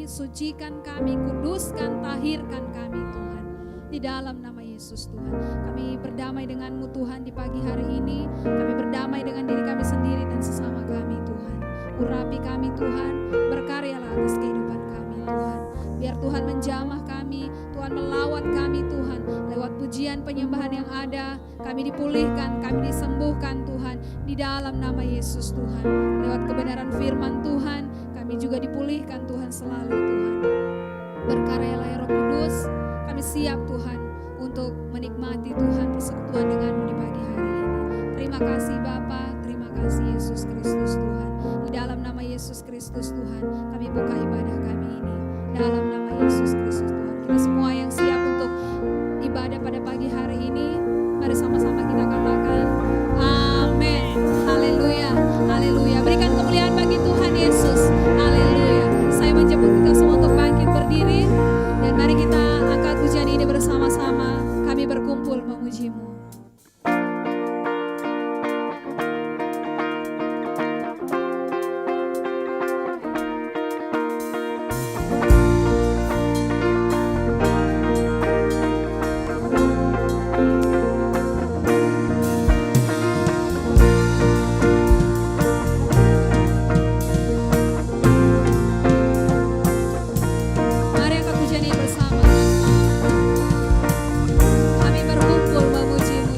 Sucikan kami, kuduskan, tahirkan kami Tuhan. Di dalam nama Yesus Tuhan, kami berdamai dengan-Mu Tuhan di pagi hari ini. Kami berdamai dengan diri kami sendiri dan sesama kami Tuhan. Urapi kami Tuhan, berkaryalah atas kehidupan kami Tuhan. Biar Tuhan menjamah kami, Tuhan melawat kami Tuhan. Lewat pujian penyembahan yang ada, kami dipulihkan, kami disembuhkan Tuhan. Di dalam nama Yesus Tuhan. Lewat kebenaran firman Tuhan, kami juga dipulihkan Tuhan selalu Tuhan. Berkaryalah ya Roh Kudus, kami siap Tuhan untuk menikmati Tuhan persekutuan dengan-Mu di pagi hari ini. Terima kasih Bapa, terima kasih Yesus Kristus Tuhan. Di dalam nama Yesus Kristus Tuhan, kami buka ibadah kami ini. Dalam nama Yesus Kristus Tuhan, kita semua yang siap untuk ibadah pada pagi hari ini, mari sama-sama kita katakan amin. Haleluya, haleluya. Berikan kemuliaan bagi Tuhan Yesus. Haleluya. Saya menjemput kita semua untuk bangkit berdiri, dan mari kita angkat pujian ini bersama-sama. Kami berkumpul memuji-Mu. Mari angkat pujian ini bersama. Kami berkumpul memuji-Mu.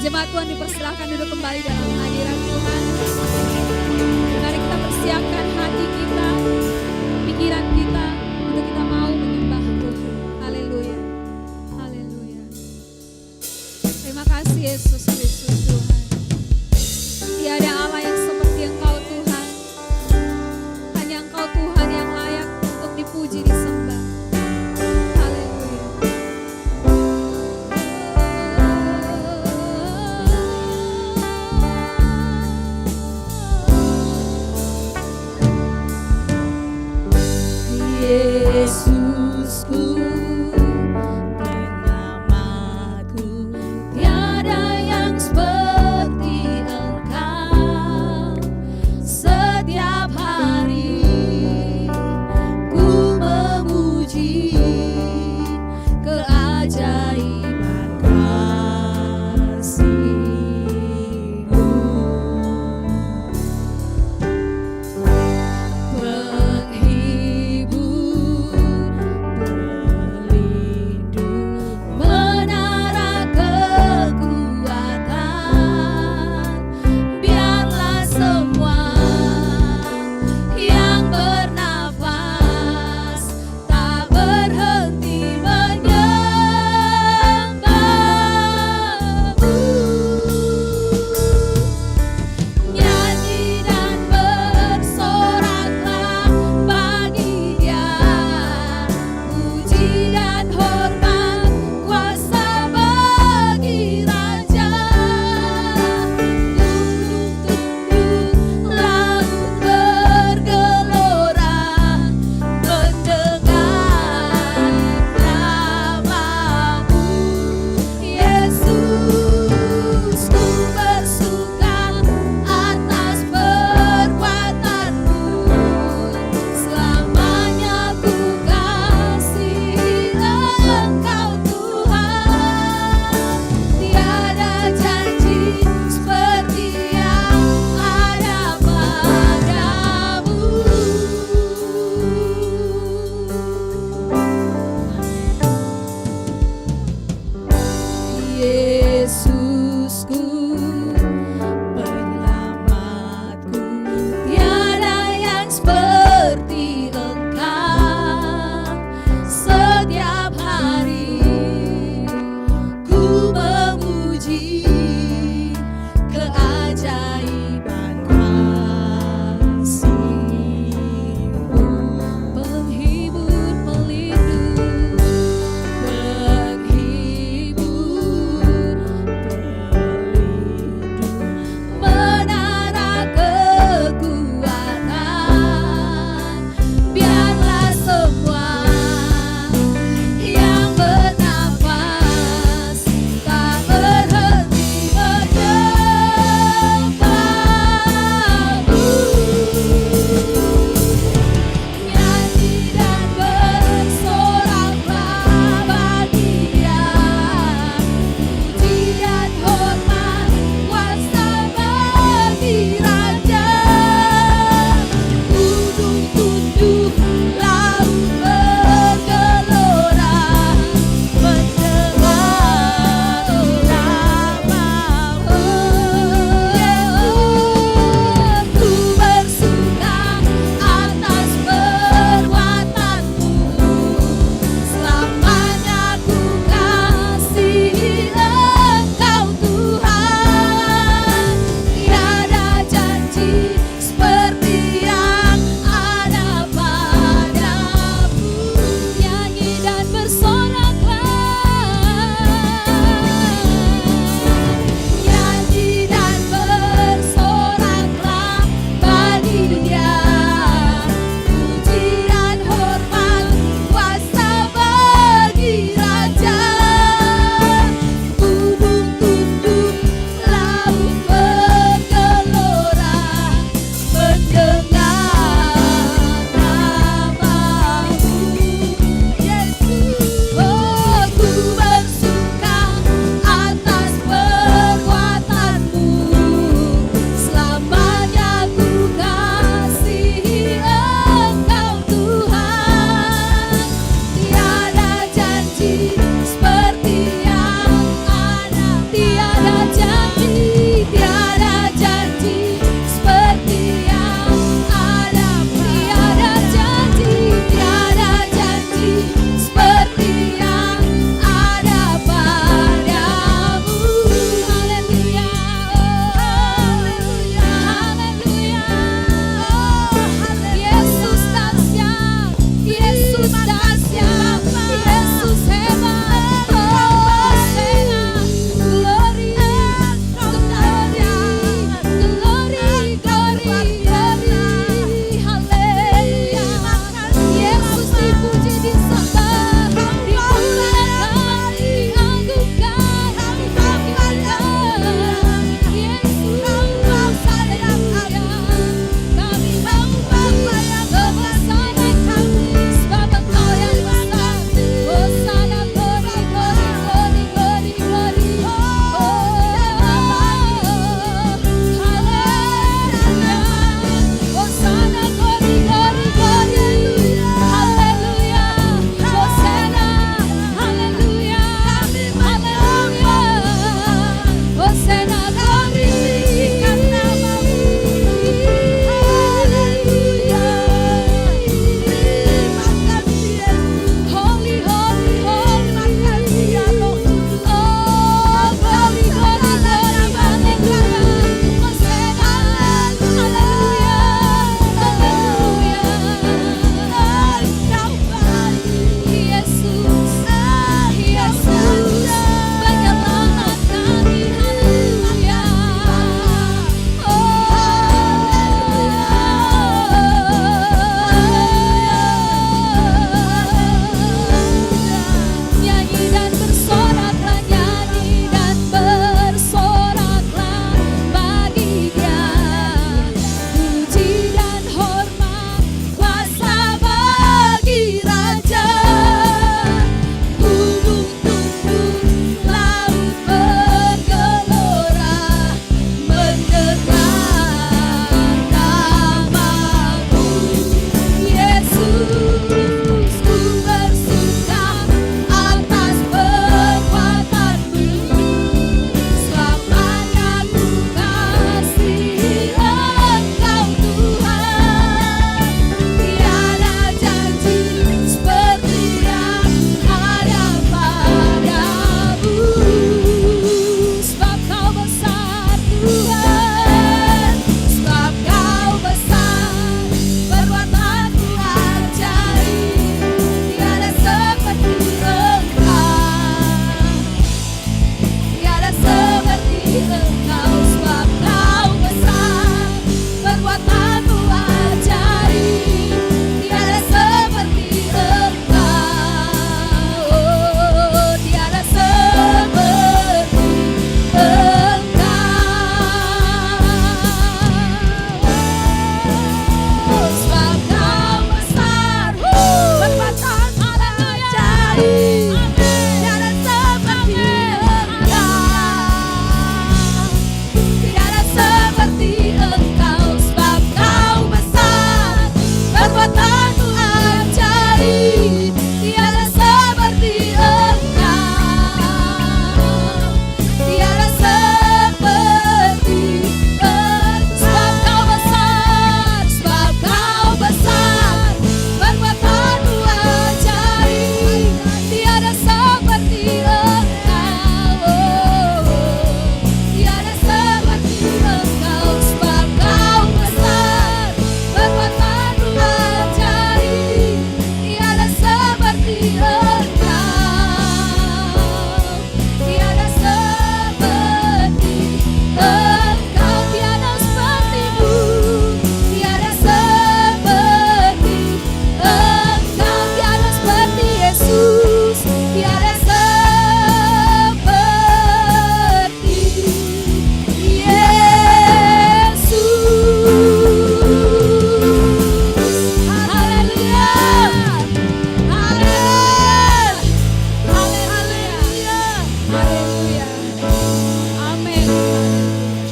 Jemaat Tuhan dipersilahkan duduk kembali dalam hadirat Tuhan. Mari kita persiapkan hati kita, pikiran kita untuk kita mau menyembah Tuhan. Haleluya. Haleluya. Terima kasih Yesus Kristus Tuhan. Tiada Allah yang seperti Engkau Tuhan. Hanya Engkau Tuhan yang layak untuk dipuji, disembah. Haleluya. Yesusku, penyelamatku, tiada yang seperti Engkau.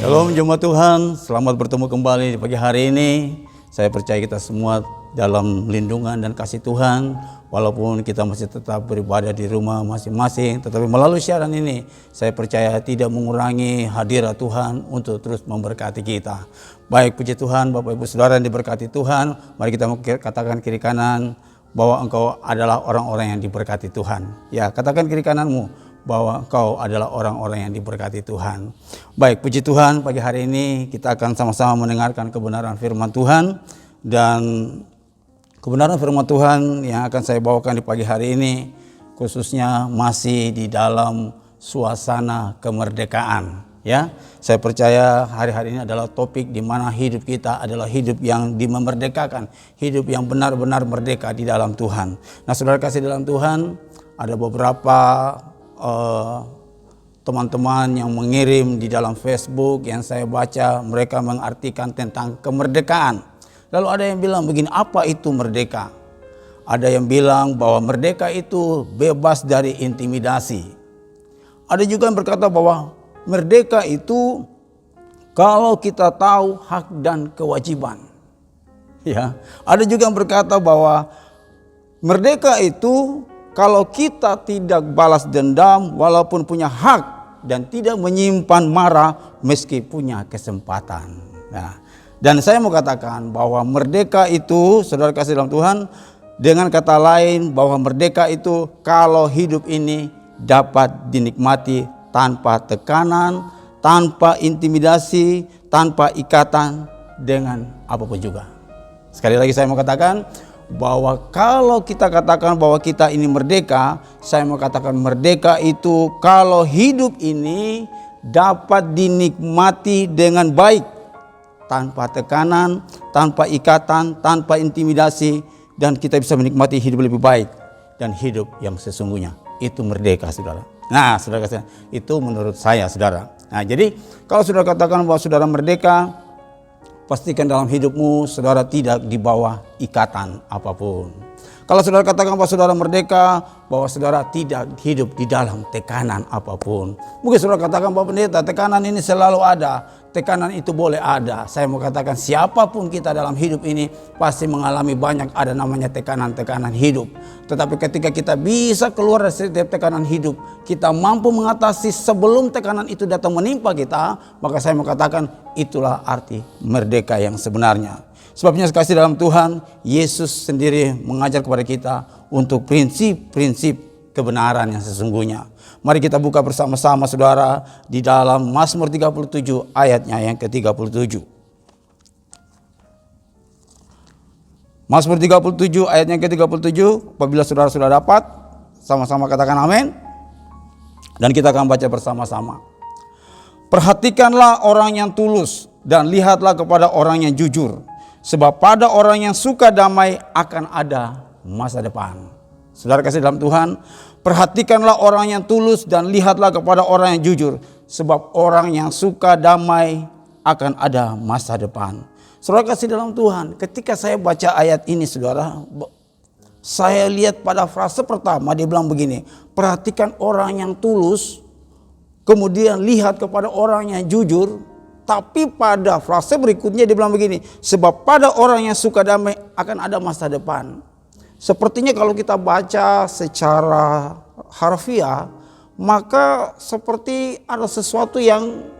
Shalom jemaat Tuhan, selamat bertemu kembali di pagi hari ini. Saya percaya kita semua dalam lindungan dan kasih Tuhan. Walaupun kita masih tetap beribadah di rumah masing-masing, tetapi melalui siaran ini saya percaya tidak mengurangi hadirat Tuhan untuk terus memberkati kita. Baik, puji Tuhan, Bapak Ibu Saudara yang diberkati Tuhan, mari kita katakan kiri kanan bahwa engkau adalah orang-orang yang diberkati Tuhan. Ya, katakan kiri kananmu bahwa engkau adalah orang-orang yang diberkati Tuhan. Baik, puji Tuhan, pagi hari ini kita akan sama-sama mendengarkan kebenaran firman Tuhan. Dan kebenaran firman Tuhan yang akan saya bawakan di pagi hari ini khususnya masih di dalam suasana kemerdekaan. Ya, saya percaya hari-hari ini adalah topik di mana hidup kita adalah hidup yang dimerdekakan, hidup yang benar-benar merdeka di dalam Tuhan. Nah, saudara kasih dalam Tuhan, ada beberapa teman-teman yang mengirim di dalam Facebook yang saya baca, mereka mengartikan tentang kemerdekaan. Lalu ada yang bilang begini, apa itu merdeka? Ada yang bilang bahwa merdeka itu bebas dari intimidasi. Ada juga yang berkata bahwa merdeka itu kalau kita tahu hak dan kewajiban. Ya, ada juga yang berkata bahwa merdeka itu kalau kita tidak balas dendam walaupun punya hak dan tidak menyimpan marah meski punya kesempatan. Nah, dan saya mau katakan bahwa merdeka itu, saudara kasih dalam Tuhan, dengan kata lain bahwa merdeka itu kalau hidup ini dapat dinikmati tanpa tekanan, tanpa intimidasi, tanpa ikatan dengan apapun juga. Sekali lagi saya mau katakan bahwa kalau kita katakan bahwa kita ini merdeka, saya mau katakan merdeka itu kalau hidup ini dapat dinikmati dengan baik, tanpa tekanan, tanpa ikatan, tanpa intimidasi, dan kita bisa menikmati hidup lebih baik dan hidup yang sesungguhnya. Itu merdeka, saudara. Nah, saudara, itu menurut saya, saudara. Nah, jadi kalau saudara katakan bahwa saudara merdeka, pastikan dalam hidupmu saudara tidak di bawah ikatan apapun. Kalau saudara katakan bahwa saudara merdeka, bahwa saudara tidak hidup di dalam tekanan apapun. Mungkin saudara katakan bahwa pendeta, tekanan ini selalu ada. Tekanan itu boleh ada. Saya mau katakan siapapun kita dalam hidup ini pasti mengalami banyak ada namanya tekanan-tekanan hidup. Tetapi ketika kita bisa keluar dari setiap tekanan hidup, kita mampu mengatasi sebelum tekanan itu datang menimpa kita, maka saya mau katakan itulah arti merdeka yang sebenarnya. Sebabnya kasih dalam Tuhan, Yesus sendiri mengajar kepada kita untuk prinsip-prinsip kebenaran yang sesungguhnya. Mari kita buka bersama-sama saudara di dalam Mazmur 37 ayatnya yang ke-37. Mazmur 37 ayatnya ke-37, apabila saudara sudah dapat, sama-sama katakan amin. Dan kita akan baca bersama-sama. Perhatikanlah orang yang tulus dan lihatlah kepada orang yang jujur. Sebab pada orang yang suka damai akan ada masa depan. Saudara kasih dalam Tuhan, perhatikanlah orang yang tulus dan lihatlah kepada orang yang jujur. Sebab orang yang suka damai akan ada masa depan. Saudara kasih dalam Tuhan, ketika saya baca ayat ini saudara, saya lihat pada frase pertama dia bilang begini, perhatikan orang yang tulus, kemudian lihat kepada orang yang jujur. Tapi pada frase berikutnya dia bilang begini, sebab pada orang yang suka damai akan ada masa depan. Sepertinya kalau kita baca secara harfiah, maka seperti ada sesuatu yang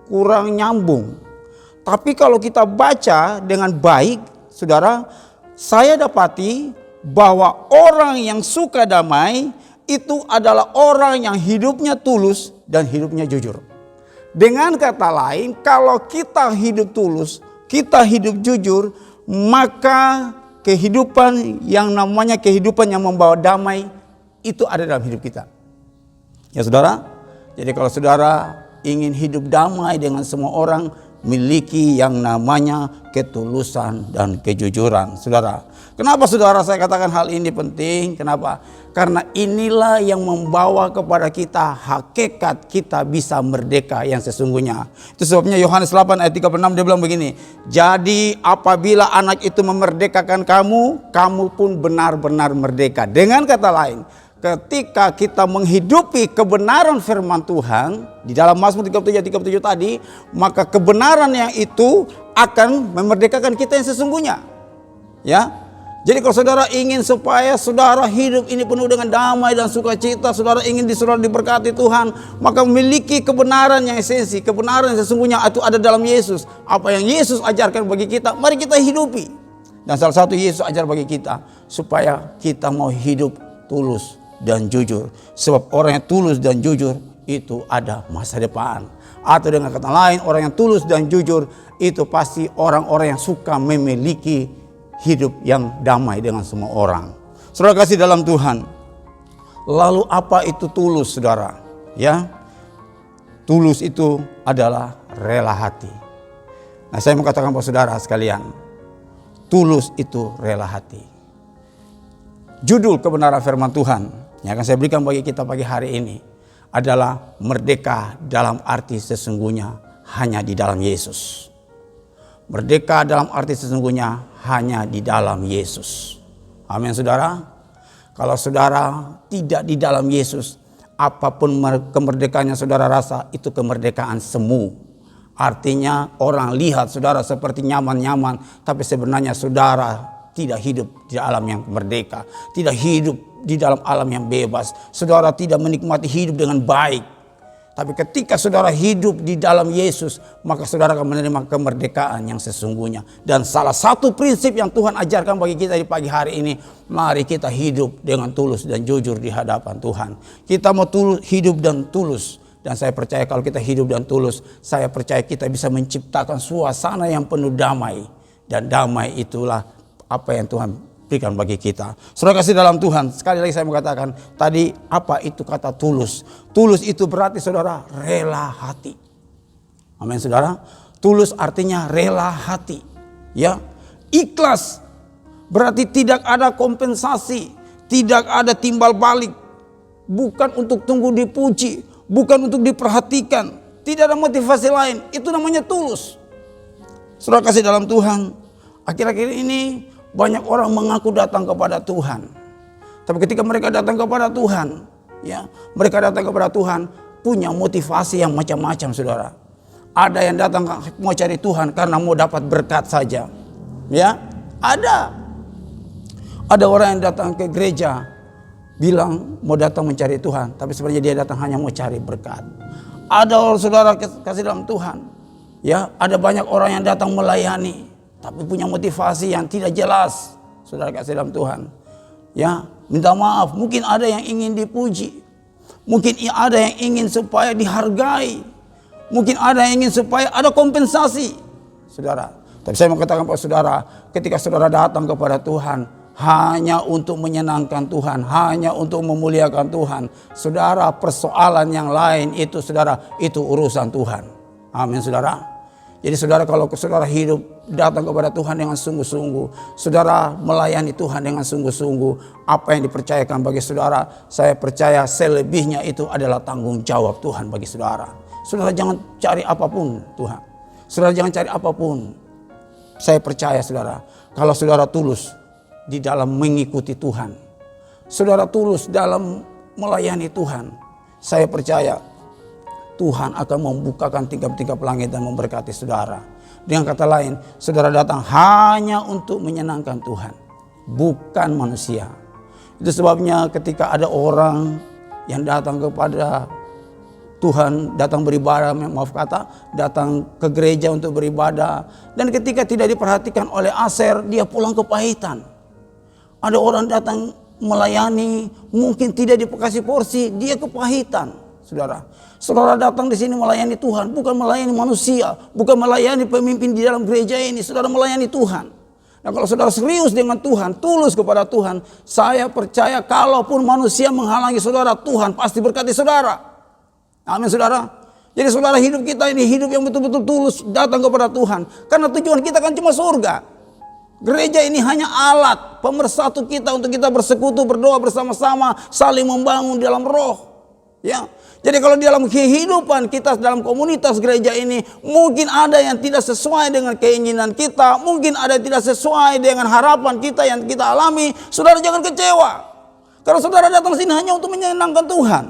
kurang nyambung. Tapi kalau kita baca dengan baik, saudara, saya dapati bahwa orang yang suka damai itu adalah orang yang hidupnya tulus dan hidupnya jujur. Dengan kata lain, kalau kita hidup tulus, kita hidup jujur, maka kehidupan yang namanya kehidupan yang membawa damai itu ada dalam hidup kita. Ya saudara, jadi kalau saudara ingin hidup damai dengan semua orang, miliki yang namanya ketulusan dan kejujuran. Saudara, kenapa saudara saya katakan hal ini penting? Kenapa? Karena inilah yang membawa kepada kita hakikat kita bisa merdeka yang sesungguhnya. Itu sebabnya Yohanes 8 ayat 36 dia bilang begini, jadi apabila anak itu memerdekakan kamu, kamu pun benar-benar merdeka. Dengan kata lain, ketika kita menghidupi kebenaran firman Tuhan di dalam Mazmur 37 tadi, maka kebenaran yang itu akan memerdekakan kita yang sesungguhnya. Ya. Jadi kalau saudara ingin supaya saudara hidup ini penuh dengan damai dan sukacita, saudara ingin saudara diberkati Tuhan, maka memiliki kebenaran yang esensi, kebenaran yang sesungguhnya itu ada dalam Yesus. Apa yang Yesus ajarkan bagi kita, mari kita hidupi. Dan salah satu Yesus ajar bagi kita, supaya kita mau hidup tulus dan jujur. Sebab orang yang tulus dan jujur itu ada masa depan. Atau dengan kata lain, orang yang tulus dan jujur itu pasti orang-orang yang suka memiliki hidup yang damai dengan semua orang. Saudara kasih dalam Tuhan. Lalu apa itu tulus, saudara? Ya, tulus itu adalah rela hati. Nah, saya mau katakan kepada saudara sekalian, tulus itu rela hati. Judul kebenaran firman Tuhan yang akan saya berikan bagi kita pagi hari ini adalah merdeka dalam arti sesungguhnya hanya di dalam Yesus. Merdeka dalam arti sesungguhnya hanya di dalam Yesus. Amin, saudara. Kalau saudara tidak di dalam Yesus, apapun kemerdekaannya saudara rasa, itu kemerdekaan semu. Artinya orang lihat saudara seperti nyaman-nyaman, tapi sebenarnya saudara tidak hidup di alam yang merdeka, tidak hidup di dalam alam yang bebas. Saudara tidak menikmati hidup dengan baik. Tapi ketika saudara hidup di dalam Yesus, maka saudara akan menerima kemerdekaan yang sesungguhnya. Dan salah satu prinsip yang Tuhan ajarkan bagi kita di pagi hari ini, mari kita hidup dengan tulus dan jujur di hadapan Tuhan. Kita mau hidup dan tulus. Dan saya percaya kalau kita hidup dan tulus, saya percaya kita bisa menciptakan suasana yang penuh damai. Dan damai itulah apa yang Tuhan berikan bagi kita. Saudara kasih dalam Tuhan, sekali lagi saya mengatakan tadi, apa itu kata tulus? Tulus itu berarti saudara rela hati. Amin, saudara. Tulus artinya rela hati. Ya, ikhlas berarti tidak ada kompensasi, tidak ada timbal balik, bukan untuk tunggu dipuji, bukan untuk diperhatikan, tidak ada motivasi lain. Itu namanya tulus. Saudara kasih dalam Tuhan, akhir-akhir ini banyak orang mengaku datang kepada Tuhan. Tapi ketika mereka datang kepada Tuhan, ya, mereka datang kepada Tuhan punya motivasi yang macam-macam, saudara. Ada yang datang mau cari Tuhan karena mau dapat berkat saja. Ya, ada orang yang datang ke gereja bilang mau datang mencari Tuhan, tapi sebenarnya dia datang hanya mau cari berkat. Ada orang, saudara kasih dalam Tuhan, ya, ada banyak orang yang datang melayani, tapi punya motivasi yang tidak jelas. Saudara kasih dalam Tuhan, ya, minta maaf. Mungkin ada yang ingin dipuji, mungkin ada yang ingin supaya dihargai, mungkin ada yang ingin supaya ada kompensasi, saudara. Tapi saya mau katakan kepada saudara, ketika saudara datang kepada Tuhan hanya untuk menyenangkan Tuhan, hanya untuk memuliakan Tuhan, saudara, persoalan yang lain itu, saudara, itu urusan Tuhan. Amin, saudara. Jadi saudara, kalau saudara hidup datang kepada Tuhan dengan sungguh-sungguh, saudara melayani Tuhan dengan sungguh-sungguh, apa yang dipercayakan bagi saudara, saya percaya selebihnya itu adalah tanggung jawab Tuhan bagi saudara. Saudara jangan cari apapun Tuhan. Saudara jangan cari apapun. Saya percaya saudara, kalau saudara tulus di dalam mengikuti Tuhan, saudara tulus dalam melayani Tuhan, saya percaya Tuhan akan membukakan tingkap-tingkap langit dan memberkati saudara. Dengan kata lain, saudara datang hanya untuk menyenangkan Tuhan, bukan manusia. Itu sebabnya ketika ada orang yang datang kepada Tuhan, datang beribadah, datang ke gereja untuk beribadah, dan ketika tidak diperhatikan oleh Aser, dia pulang kepahitan. Ada orang datang melayani, mungkin tidak dikasih porsi, dia kepahitan. Saudara datang di sini melayani Tuhan, bukan melayani manusia, bukan melayani pemimpin di dalam gereja ini. Saudara melayani Tuhan. Nah, kalau saudara serius dengan Tuhan, tulus kepada Tuhan, saya percaya kalaupun manusia menghalangi saudara, Tuhan pasti berkati saudara. Amin, saudara. Jadi saudara, hidup kita ini hidup yang betul-betul tulus datang kepada Tuhan, karena tujuan kita kan cuma surga. Gereja ini hanya alat pemersatu kita untuk kita bersekutu, berdoa bersama-sama, saling membangun dalam roh. Ya, jadi kalau di dalam kehidupan kita dalam komunitas gereja ini, mungkin ada yang tidak sesuai dengan keinginan kita, mungkin ada yang tidak sesuai dengan harapan kita yang kita alami. Saudara jangan kecewa, karena saudara datang sini hanya untuk menyenangkan Tuhan.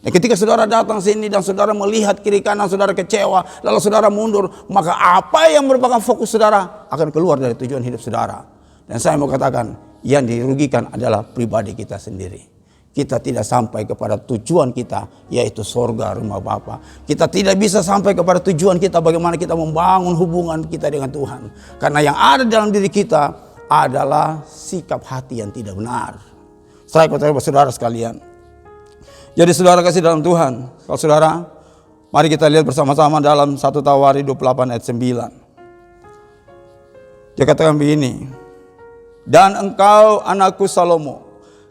Dan ketika saudara datang sini dan saudara melihat kiri kanan saudara kecewa, lalu saudara mundur, maka apa yang merupakan fokus saudara akan keluar dari tujuan hidup saudara. Dan saya mau katakan, yang dirugikan adalah pribadi kita sendiri. Kita tidak sampai kepada tujuan kita, yaitu sorga rumah Bapa. Kita tidak bisa sampai kepada tujuan kita bagaimana kita membangun hubungan kita dengan Tuhan. Karena yang ada dalam diri kita adalah sikap hati yang tidak benar. Saya katakan saudara sekalian. Jadi saudara kasih dalam Tuhan. Kalau saudara, mari kita lihat bersama-sama dalam 1 Tawari 28 ayat 9. Dia katakan begini. Dan engkau anakku Salomo,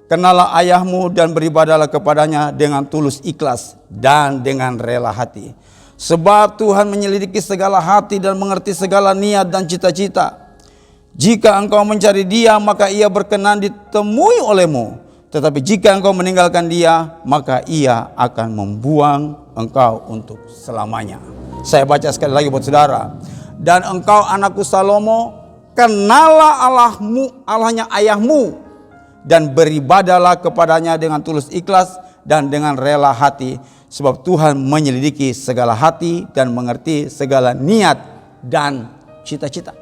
kenallah ayahmu dan beribadahlah kepadanya dengan tulus ikhlas dan dengan rela hati. Sebab Tuhan menyelidiki segala hati dan mengerti segala niat dan cita-cita. Jika engkau mencari Dia, maka Ia berkenan ditemui olehmu. Tetapi jika engkau meninggalkan Dia, maka Ia akan membuang engkau untuk selamanya. Saya baca sekali lagi buat saudara. Dan engkau anakku Salomo, kenallah Allahmu, Allahnya ayahmu, dan beribadahlah kepadanya dengan tulus ikhlas dan dengan rela hati. Sebab Tuhan menyelidiki segala hati dan mengerti segala niat dan cita-cita.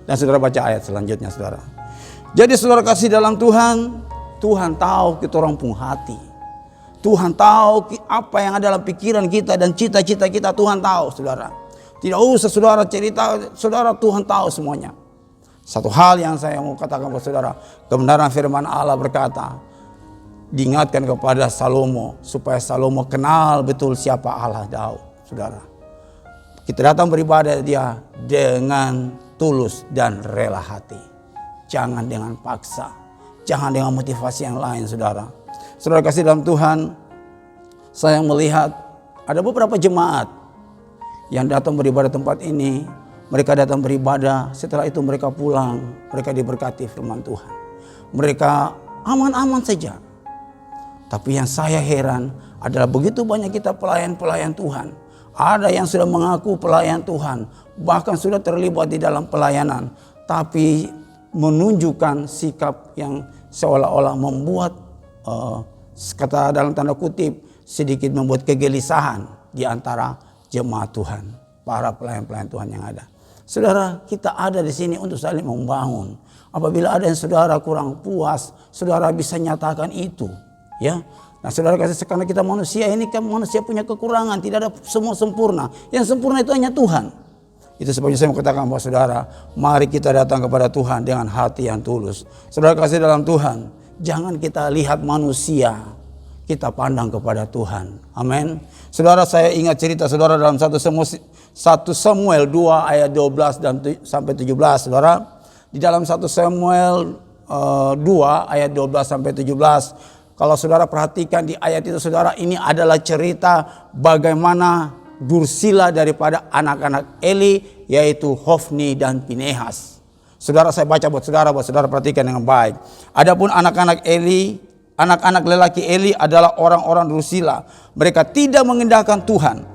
Dan saudara baca ayat selanjutnya saudara. Jadi saudara kasih dalam Tuhan, Tuhan tahu kita orang pun hati. Tuhan tahu apa yang ada dalam pikiran kita dan cita-cita kita, Tuhan tahu saudara. Tidak usah saudara cerita, saudara Tuhan tahu semuanya. Satu hal yang saya mau katakan kepada saudara, kebenaran firman Allah berkata, diingatkan kepada Salomo supaya Salomo kenal betul siapa Allah Daud, saudara. Kita datang beribadah Dia dengan tulus dan rela hati. Jangan dengan paksa, jangan dengan motivasi yang lain, saudara. Saudara kasih dalam Tuhan, saya melihat ada beberapa jemaat yang datang beribadah tempat ini. Mereka datang beribadah, setelah itu mereka pulang, mereka diberkati firman Tuhan. Mereka aman-aman saja. Tapi yang saya heran adalah begitu banyak kita pelayan-pelayan Tuhan. Ada yang sudah mengaku pelayan Tuhan, bahkan sudah terlibat di dalam pelayanan, tapi menunjukkan sikap yang seolah-olah membuat, kata dalam tanda kutip, sedikit membuat kegelisahan di antara jemaat Tuhan, para pelayan-pelayan Tuhan yang ada. Saudara, kita ada di sini untuk saling membangun. Apabila ada yang saudara kurang puas, saudara bisa nyatakan itu, ya. Nah, saudara kasih, karena kita manusia ini kan manusia punya kekurangan, tidak ada semua sempurna. Yang sempurna itu hanya Tuhan. Itu sebabnya saya mau katakan bahwa saudara, mari kita datang kepada Tuhan dengan hati yang tulus. Saudara kasih dalam Tuhan, jangan kita lihat manusia, kita pandang kepada Tuhan. Amin. Saudara, saya ingat cerita saudara dalam 1 Samuel 2 ayat 12 dan sampai 17, saudara. Di dalam 1 Samuel 2 ayat 12 sampai 17, kalau saudara perhatikan di ayat itu saudara, ini adalah cerita bagaimana dursila daripada anak-anak Eli, yaitu Hofni dan Pinehas. Saudara, saya baca buat saudara perhatikan dengan baik. Adapun anak-anak Eli, anak-anak lelaki Eli adalah orang-orang dursila. Mereka tidak mengendahkan Tuhan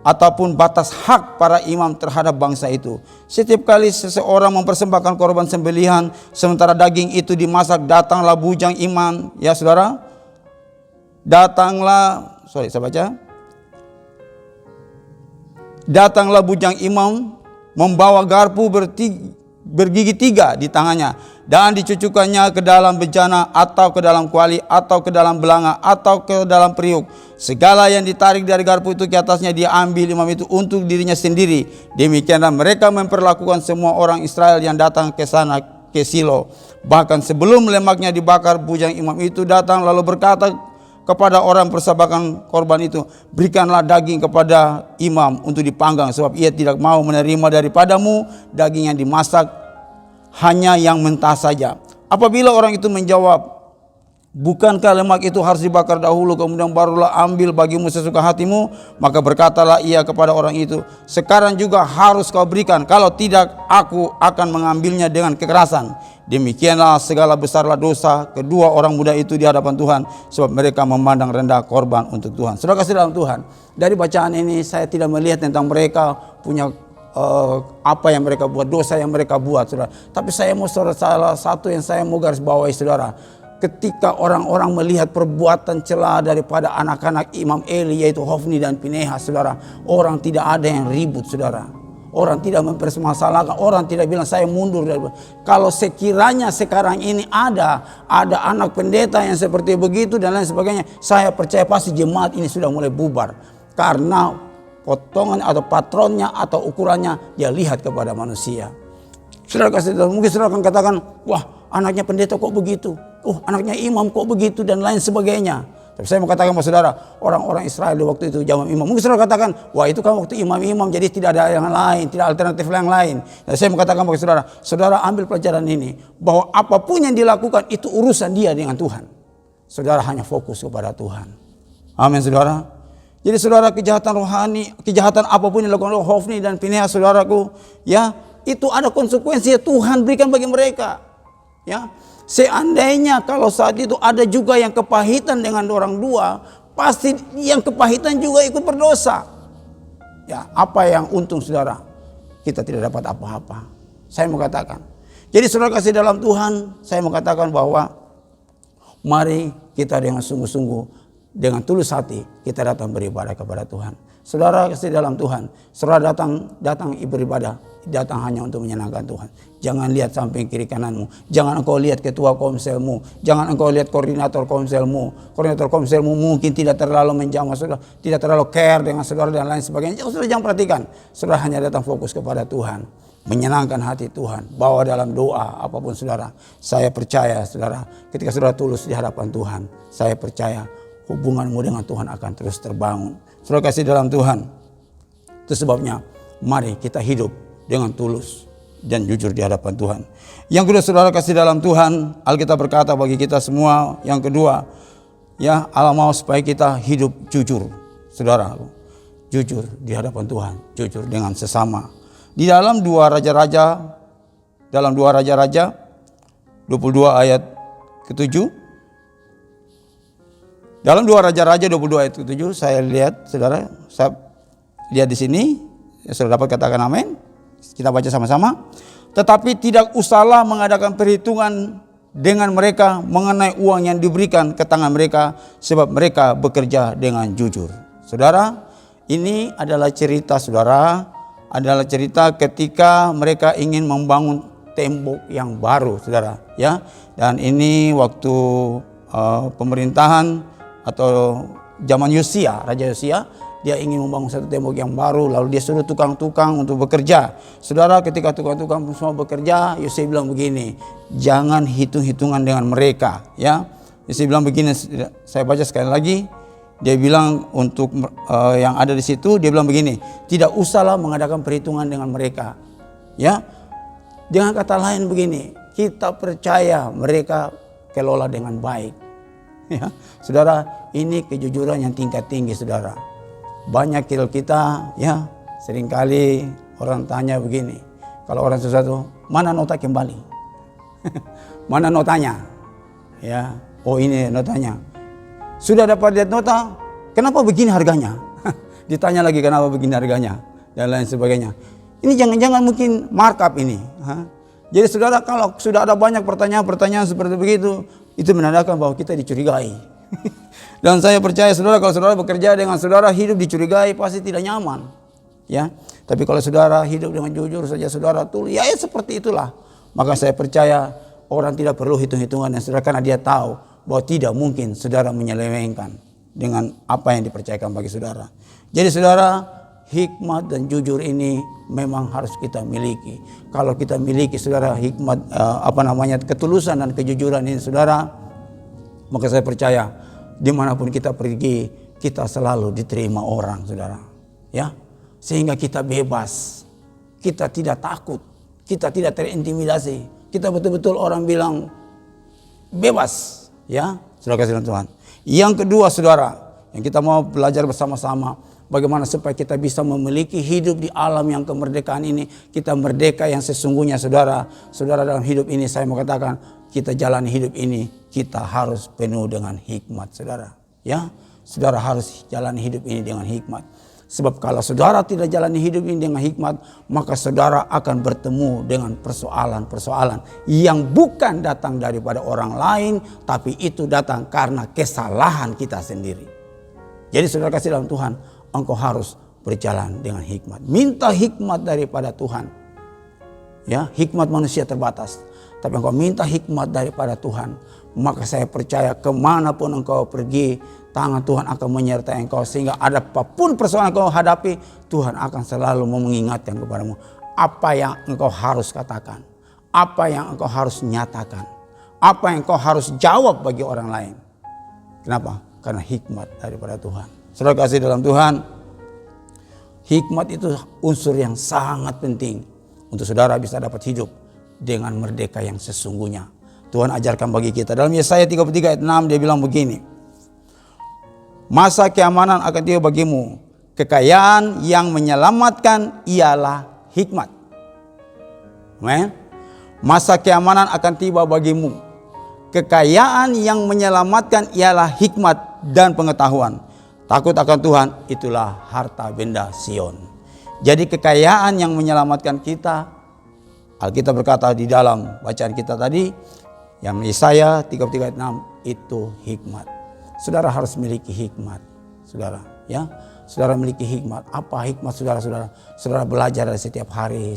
ataupun batas hak para imam terhadap bangsa itu. Setiap kali seseorang mempersembahkan korban sembelihan, sementara daging itu dimasak, datanglah bujang imam, ya saudara. Datanglah bujang imam membawa garpu bergigi 3 di tangannya dan dicucukkannya ke dalam bejana atau ke dalam kuali atau ke dalam belanga atau ke dalam periuk. Segala yang ditarik dari garpu itu ke atasnya dia ambil imam itu untuk dirinya sendiri. Demikianlah mereka memperlakukan semua orang Israel yang datang ke sana, ke Silo. Bahkan sebelum lemaknya dibakar, bujang imam itu datang lalu berkata kepada orang persembahkan korban itu, berikanlah daging kepada imam untuk dipanggang, sebab ia tidak mau menerima daripadamu daging yang dimasak, hanya yang mentah saja. Apabila orang itu menjawab, bukankah lemak itu harus dibakar dahulu, kemudian barulah ambil bagimu sesuka hatimu, maka berkatalah ia kepada orang itu, sekarang juga harus kau berikan, kalau tidak aku akan mengambilnya dengan kekerasan. Demikianlah segala besarlah dosa kedua orang muda itu di hadapan Tuhan, sebab mereka memandang rendah korban untuk Tuhan. Saudara kasih dalam Tuhan, dari bacaan ini saya tidak melihat tentang mereka punya apa yang mereka buat, dosa yang mereka buat, saudara. Tapi saya mau salah satu yang saya mau garis bawahi, saudara. Ketika orang-orang melihat perbuatan cela daripada anak-anak Imam Eli, yaitu Hofni dan Pinehas, saudara, orang tidak ada yang ribut, saudara. Orang tidak mempermasalahkan, orang tidak bilang saya mundur. Kalau sekiranya sekarang ini ada anak pendeta yang seperti begitu dan lain sebagainya, saya percaya pasti jemaat ini sudah mulai bubar. Karena potongan atau patronnya atau ukurannya dia lihat kepada manusia. Saudara kasih tahu, mungkin saudara akan katakan, wah anaknya pendeta kok begitu, anaknya imam kok begitu dan lain sebagainya. Tapi saya mau katakan kepada saudara, orang-orang Israel di waktu itu zaman imam. Mungkin saudara katakan, wah itu kan waktu imam-imam jadi tidak ada yang lain, tidak alternatif yang lain. Dan saya mau katakan kepada saudara, saudara ambil pelajaran ini, bahwa apapun yang dilakukan itu urusan dia dengan Tuhan. Saudara hanya fokus kepada Tuhan. Amin saudara. Jadi saudara, kejahatan rohani, kejahatan apapun yang dilakukan oleh Hofni dan Finehas saudaraku, ya itu ada konsekuensi yang Tuhan berikan bagi mereka. Ya. Seandainya kalau saat itu ada juga yang kepahitan dengan orang dua, pasti yang kepahitan juga ikut berdosa. Ya, apa yang untung saudara? Kita tidak dapat apa-apa. Saya mau katakan. Jadi saudara kasih dalam Tuhan, saya mau katakan bahwa mari kita dengan sungguh-sungguh, dengan tulus hati kita datang beribadah kepada Tuhan. Saudara kasih dalam Tuhan, saudara datang beribadah, datang hanya untuk menyenangkan Tuhan. Jangan lihat samping kiri kananmu, jangan engkau lihat ketua komselmu, jangan engkau lihat koordinator komselmu. Koordinator komselmu mungkin tidak terlalu menjamah saudara, tidak terlalu care dengan saudara dan lain sebagainya. Saudara jangan perhatikan, saudara hanya datang fokus kepada Tuhan, menyenangkan hati Tuhan, bawa dalam doa apapun saudara. Saya percaya saudara, ketika saudara tulus di hadapan Tuhan, saya percaya hubunganmu dengan Tuhan akan terus terbangun. Saudara kasih dalam Tuhan, itu sebabnya mari kita hidup dengan tulus dan jujur di hadapan Tuhan. Yang kedua saudara kasih dalam Tuhan, Alkitab berkata bagi kita semua, yang kedua, ya Allah mau supaya kita hidup jujur. Saudara, jujur di hadapan Tuhan, jujur dengan sesama. Di dalam 2 Raja-Raja 22 ayat ke-7, dalam 2 Raja-Raja 22 ayat ke-7 saya lihat saudara, saya lihat di sini, saudara dapat katakan amin. Kita baca sama-sama. Tetapi tidak usahlah mengadakan perhitungan dengan mereka mengenai uang yang diberikan ke tangan mereka, sebab mereka bekerja dengan jujur. Saudara, ini adalah cerita saudara, adalah cerita ketika mereka ingin membangun tembok yang baru saudara, ya. Dan ini waktu pemerintahan atau zaman Yosia, Raja Yosia, dia ingin membangun satu tembok yang baru, lalu dia suruh tukang-tukang untuk bekerja. Saudara, ketika tukang-tukang semua bekerja, Yosia bilang begini, jangan hitung-hitungan dengan mereka, ya. Yosia bilang begini, saya baca sekali lagi. Dia bilang untuk yang ada di situ, dia bilang begini, tidak usahlah mengadakan perhitungan dengan mereka, ya. Dengan kata lain begini, kita percaya mereka kelola dengan baik. Ya, saudara, ini kejujuran yang tingkat tinggi, saudara. Banyak kita, ya, seringkali orang tanya begini, kalau orang sesuatu, mana nota kembali? Mana notanya? Ya, oh ini notanya. Sudah dapat lihat nota, kenapa begini harganya? Ditanya lagi kenapa begini harganya dan lain sebagainya. Ini jangan-jangan mungkin markup ini. Jadi saudara, kalau sudah ada banyak pertanyaan-pertanyaan seperti begitu, itu menandakan bahwa kita dicurigai. Dan saya percaya saudara, kalau saudara bekerja dengan saudara hidup dicurigai pasti tidak nyaman, ya. Tapi kalau saudara hidup dengan jujur saja saudara tuh, ya seperti itulah. Maka saya percaya orang tidak perlu hitung-hitungan dan saudara, karena dia tahu bahwa tidak mungkin saudara menyelewengkan dengan apa yang dipercayakan bagi saudara. Jadi saudara, hikmat dan jujur ini memang harus kita miliki. Kalau kita miliki saudara hikmat, ketulusan dan kejujuran ini saudara, maka saya percaya dimanapun kita pergi, kita selalu diterima orang saudara, ya. Sehingga kita bebas, kita tidak takut, kita tidak terintimidasi, kita betul-betul orang bilang bebas, ya. Saudara kasih Tuhan. Yang kedua saudara, yang kita mau belajar bersama-sama, bagaimana supaya kita bisa memiliki hidup di alam yang kemerdekaan ini. Kita merdeka yang sesungguhnya saudara. Saudara, dalam hidup ini saya mau katakan, kita jalani hidup ini, kita harus penuh dengan hikmat saudara, ya. Saudara harus jalani hidup ini dengan hikmat. Sebab kalau saudara tidak jalani hidup ini dengan hikmat, maka saudara akan bertemu dengan persoalan-persoalan yang bukan datang daripada orang lain, tapi itu datang karena kesalahan kita sendiri. Jadi saudara kasih dalam Tuhan, engkau harus berjalan dengan hikmat. Minta hikmat daripada Tuhan. Ya, hikmat manusia terbatas. Tapi engkau minta hikmat daripada Tuhan, maka saya percaya kemanapun engkau pergi, tangan Tuhan akan menyertai engkau. Sehingga apapun persoalan engkau hadapi, Tuhan akan selalu mengingatkan kepadamu apa yang engkau harus katakan, apa yang engkau harus nyatakan, apa yang engkau harus jawab bagi orang lain. Kenapa? Karena hikmat daripada Tuhan. Saudara kasih dalam Tuhan, hikmat itu unsur yang sangat penting untuk saudara bisa dapat hidup dengan merdeka yang sesungguhnya. Tuhan ajarkan bagi kita. Dalam Yesaya 33 ayat 6 dia bilang begini. Masa keamanan akan tiba bagimu. Kekayaan yang menyelamatkan ialah hikmat. Amen. Masa keamanan akan tiba bagimu. Kekayaan yang menyelamatkan ialah hikmat dan pengetahuan. Takut akan Tuhan itulah harta benda Sion. Jadi kekayaan yang menyelamatkan kita, Alkitab berkata di dalam bacaan kita tadi, yang Yesaya 33 ayat 6 itu hikmat. Saudara harus memiliki hikmat, saudara. Ya, saudara memiliki hikmat. Apa hikmat saudara? Saudara belajar dari setiap hari.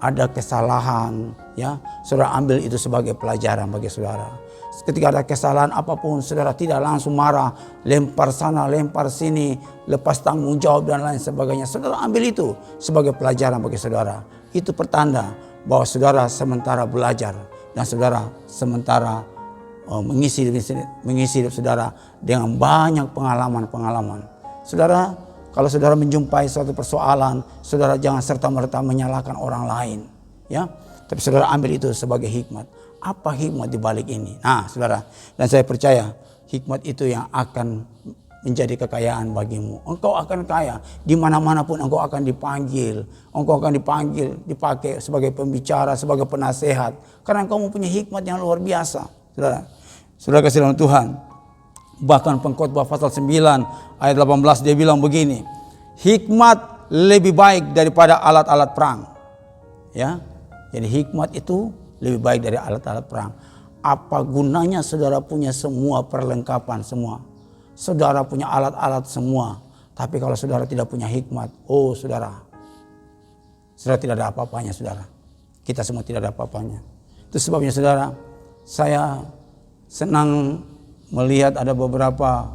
Ada kesalahan, ya, saudara ambil itu sebagai pelajaran bagi saudara. Ketika ada kesalahan apapun, saudara tidak langsung marah, lempar sana, lempar sini, lepas tanggung jawab dan lain sebagainya. Saudara ambil itu sebagai pelajaran bagi saudara. Itu pertanda bahwa saudara sementara belajar dan saudara sementara mengisi hidup saudara dengan banyak pengalaman. Saudara, kalau saudara menjumpai suatu persoalan, saudara jangan serta-merta menyalahkan orang lain, ya. Tapi saudara ambil itu sebagai hikmat. Apa hikmat di balik ini? Nah, saudara, dan saya percaya hikmat itu yang akan menjadi kekayaan bagimu. Engkau akan kaya di mana-mana pun engkau akan dipanggil. Engkau akan dipakai sebagai pembicara, sebagai penasehat. Karena engkau mempunyai hikmat yang luar biasa. Saudara kasih dalam Tuhan. Bahkan Pengkhotbah pasal 9 ayat 18 dia bilang begini. Hikmat lebih baik daripada alat-alat perang. Ya. Jadi hikmat itu lebih baik dari alat-alat perang. Apa gunanya saudara punya semua perlengkapan semua? Saudara punya alat-alat semua. Tapi kalau saudara tidak punya hikmat, saudara tidak ada apa-apanya saudara. Kita semua tidak ada apa-apanya. Itu sebabnya saudara, saya senang melihat ada beberapa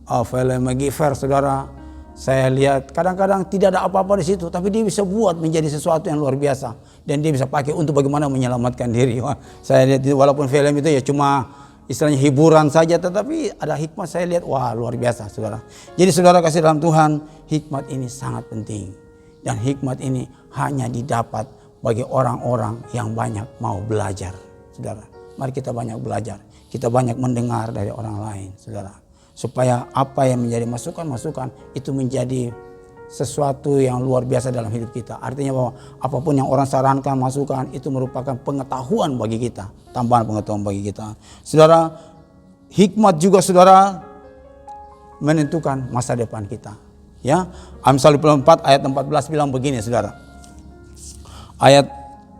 film MacGyver saudara. Saya lihat kadang-kadang tidak ada apa-apa di situ, tapi dia bisa buat menjadi sesuatu yang luar biasa. Dan dia bisa pakai untuk bagaimana menyelamatkan diri. Saya lihat walaupun film itu ya cuma istilahnya hiburan saja, tetapi ada hikmat. Saya lihat, luar biasa saudara. Jadi saudara kasih dalam Tuhan, hikmat ini sangat penting. Dan hikmat ini hanya didapat bagi orang-orang yang banyak mau belajar. Saudara, mari kita banyak belajar. Kita banyak mendengar dari orang lain saudara. Supaya apa yang menjadi masukan-masukan itu menjadi sesuatu yang luar biasa dalam hidup kita. Artinya bahwa apapun yang orang sarankan, masukan, itu merupakan pengetahuan bagi kita. Tambahan pengetahuan bagi kita. Saudara, hikmat juga saudara menentukan masa depan kita. Ya, Amsal 24 ayat 14 bilang begini saudara.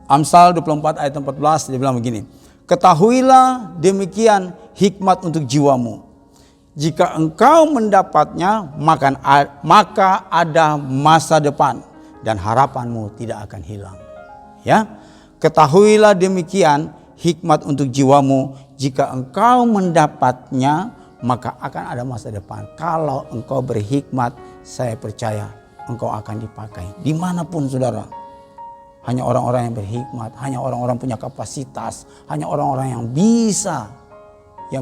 Amsal 24 ayat 14 dia bilang begini. Ketahuilah demikian hikmat untuk jiwamu. Jika engkau mendapatnya, maka ada masa depan dan harapanmu tidak akan hilang. Ya, ketahuilah demikian hikmat untuk jiwamu. Jika engkau mendapatnya, maka akan ada masa depan. Kalau engkau berhikmat, saya percaya engkau akan dipakai dimanapun saudara. Hanya orang-orang yang berhikmat, hanya orang-orang punya kapasitas, hanya orang-orang yang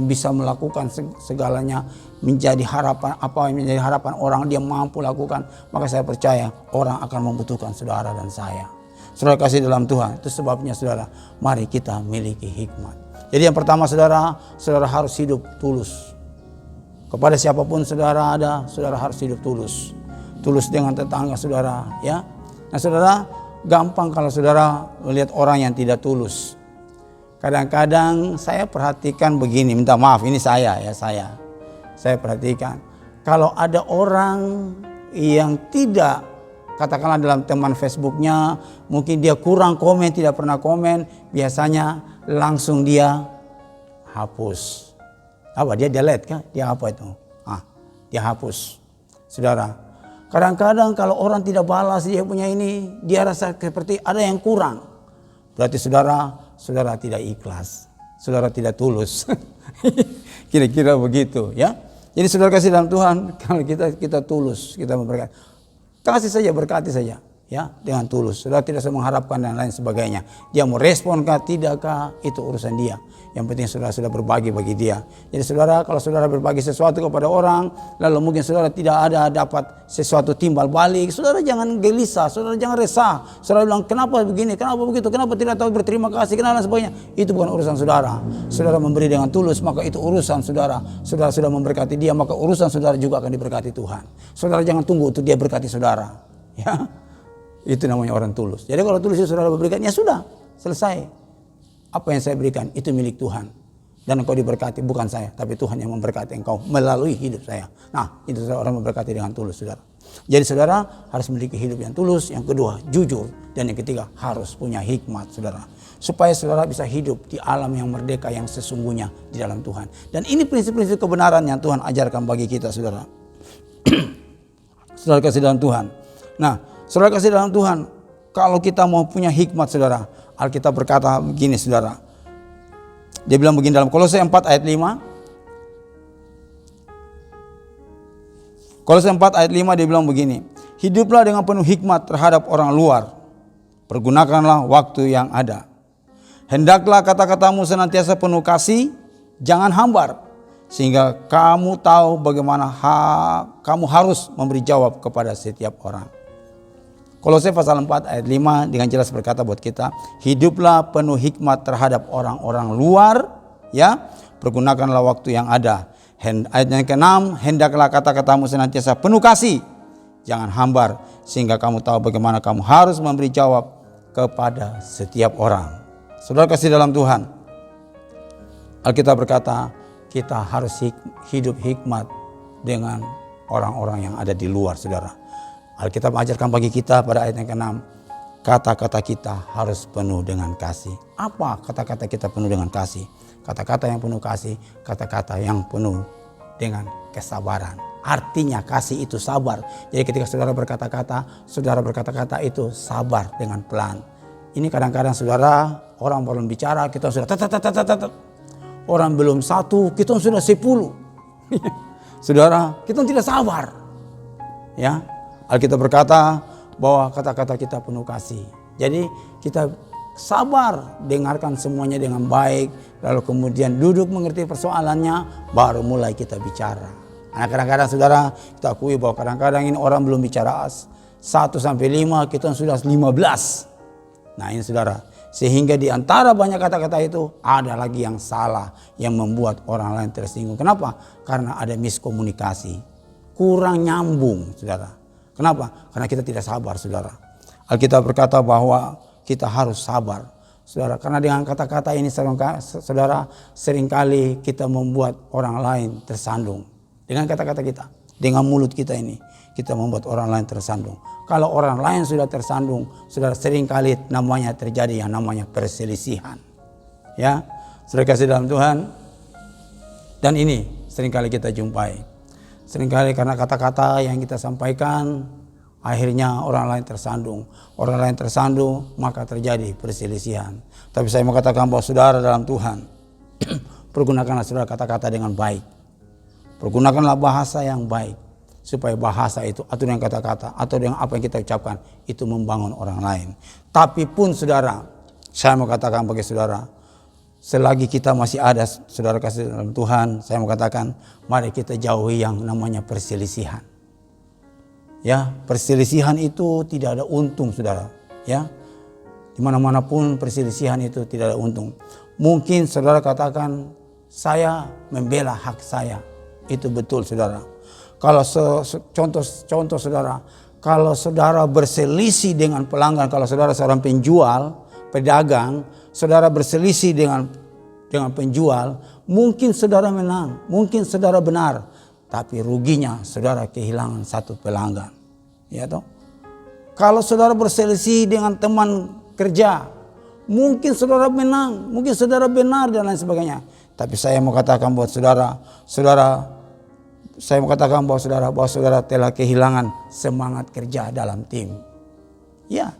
bisa melakukan segalanya menjadi harapan, apa yang menjadi harapan orang dia mampu lakukan, maka saya percaya orang akan membutuhkan saudara dan saya. Saudara kasih dalam Tuhan, itu sebabnya saudara, mari kita miliki hikmat. Jadi yang pertama saudara harus hidup tulus. Kepada siapapun saudara ada, saudara harus hidup tulus. Tulus dengan tetangga saudara, ya. Nah saudara, gampang kalau saudara melihat orang yang tidak tulus. Kadang-kadang saya perhatikan begini, minta maaf ini saya perhatikan. Kalau ada orang yang tidak, katakanlah dalam teman Facebooknya, mungkin dia kurang komen, tidak pernah komen, biasanya langsung dia hapus. Apa dia delete kah? Dia apa itu? Dia hapus. Saudara, Kadang-kadang kalau orang tidak balas dia punya ini, dia rasa seperti ada yang kurang. Berarti saudara tidak ikhlas, saudara tidak tulus. Kira-kira begitu ya. Jadi saudara kasih dalam Tuhan, kalau kita tulus, kita memberkati, kasih saja, berkati saja ya dengan tulus. Saudara tidak usah mengharapkan dan lain sebagainya. Dia mau responkah tidakkah, itu urusan dia. Yang penting saudara sudah berbagi bagi dia. Jadi saudara, kalau saudara berbagi sesuatu kepada orang, lalu mungkin saudara tidak ada dapat sesuatu timbal balik, saudara jangan gelisah, saudara jangan resah. Saudara bilang, kenapa begini, kenapa begitu, kenapa tidak tahu berterima kasih, kenapa dan sebagainya. Itu bukan urusan saudara. Saudara memberi dengan tulus, maka itu urusan saudara. Saudara sudah memberkati dia, maka urusan saudara juga akan diberkati Tuhan. Saudara jangan tunggu untuk dia berkati saudara. Ya, itu namanya orang tulus. Jadi kalau tulus saudara memberikan, ya sudah, selesai. Apa yang saya berikan itu milik Tuhan. Dan engkau diberkati, bukan saya, tapi Tuhan yang memberkati engkau melalui hidup saya. Nah, itu orang memberkati dengan tulus, saudara. Jadi saudara harus memiliki hidup yang tulus. Yang kedua, jujur. Dan yang ketiga, harus punya hikmat, saudara. Supaya saudara bisa hidup di alam yang merdeka yang sesungguhnya di dalam Tuhan. Dan ini prinsip-prinsip kebenaran yang Tuhan ajarkan bagi kita, saudara. Saudara kasih dalam Tuhan. Nah, saudara kasih dalam Tuhan, kalau kita mau punya hikmat, saudara, Alkitab berkata begini, saudara. Dia bilang begini dalam Kolose 4 ayat 5. Kolose 4 ayat 5 dia bilang begini. Hiduplah dengan penuh hikmat terhadap orang luar. Pergunakanlah waktu yang ada. Hendaklah kata-katamu senantiasa penuh kasih, jangan hambar. Sehingga kamu tahu bagaimana kamu harus memberi jawab kepada setiap orang. Kolose pasal 4 ayat 5 dengan jelas berkata buat kita, hiduplah penuh hikmat terhadap orang-orang luar, ya. Pergunakanlah waktu yang ada. Ayat yang ke-6, hendaklah kata-katamu senantiasa penuh kasih, jangan hambar, sehingga kamu tahu bagaimana kamu harus memberi jawab kepada setiap orang. Saudara kasih dalam Tuhan, Alkitab berkata kita harus hidup hikmat dengan orang-orang yang ada di luar, saudara. Alkitab mengajarkan bagi kita pada ayat yang ke-6, kata-kata kita harus penuh dengan kasih. Apa kata-kata kita penuh dengan kasih? Kata-kata yang penuh kasih, kata-kata yang penuh dengan kesabaran. Artinya kasih itu sabar. Jadi ketika saudara berkata-kata itu sabar dengan pelan. Ini kadang-kadang saudara, orang belum bicara, kita sudah orang belum 1, kita sudah 10. Saudara, kita tidak sabar. Ya. Alkitab berkata bahwa kata-kata kita penuh kasih. Jadi kita sabar, dengarkan semuanya dengan baik, lalu kemudian duduk mengerti persoalannya, baru mulai kita bicara. Nah, kadang-kadang saudara, kita akui bahwa kadang-kadang ini orang belum bicara 1 sampai 5, kita sudah 15. Nah ini saudara, sehingga di antara banyak kata-kata itu ada lagi yang salah, yang membuat orang lain tersinggung. Kenapa? Karena ada miskomunikasi, kurang nyambung, saudara. Kenapa? Karena kita tidak sabar, saudara. Alkitab berkata bahwa kita harus sabar, saudara. Karena dengan kata-kata ini, saudara, seringkali kita membuat orang lain tersandung. Dengan kata-kata kita, dengan mulut kita ini, kita membuat orang lain tersandung. Kalau orang lain sudah tersandung, saudara, seringkali namanya terjadi yang namanya perselisihan. Ya, saudara kasih dalam Tuhan. Dan ini seringkali kita jumpai. Seringkali karena kata-kata yang kita sampaikan, akhirnya orang lain tersandung. Orang lain tersandung, maka terjadi perselisihan. Tapi saya mau katakan bahwa saudara dalam Tuhan, pergunakanlah saudara kata-kata dengan baik. Pergunakanlah bahasa yang baik. Supaya bahasa itu, atau dengan kata-kata, atau dengan apa yang kita ucapkan, itu membangun orang lain. Tapi pun saudara, saya mau katakan bagi saudara, selagi kita masih ada, saudara kasih dalam Tuhan, saya mau katakan, mari kita jauhi yang namanya perselisihan. Ya, perselisihan itu tidak ada untung, saudara. Ya, dimana-mana pun perselisihan itu tidak ada untung. Mungkin saudara katakan, saya membela hak saya. Itu betul, saudara. Kalau contoh saudara, kalau saudara berselisih dengan pelanggan, kalau saudara seorang penjual, pedagang, saudara berselisih dengan penjual, mungkin saudara menang, mungkin saudara benar, tapi ruginya saudara kehilangan satu pelanggan. Ya toh? Kalau saudara berselisih dengan teman kerja, mungkin saudara menang, mungkin saudara benar dan lain sebagainya. Tapi saya mau katakan buat saudara saya mau katakan bahwa saudara telah kehilangan semangat kerja dalam tim. Ya,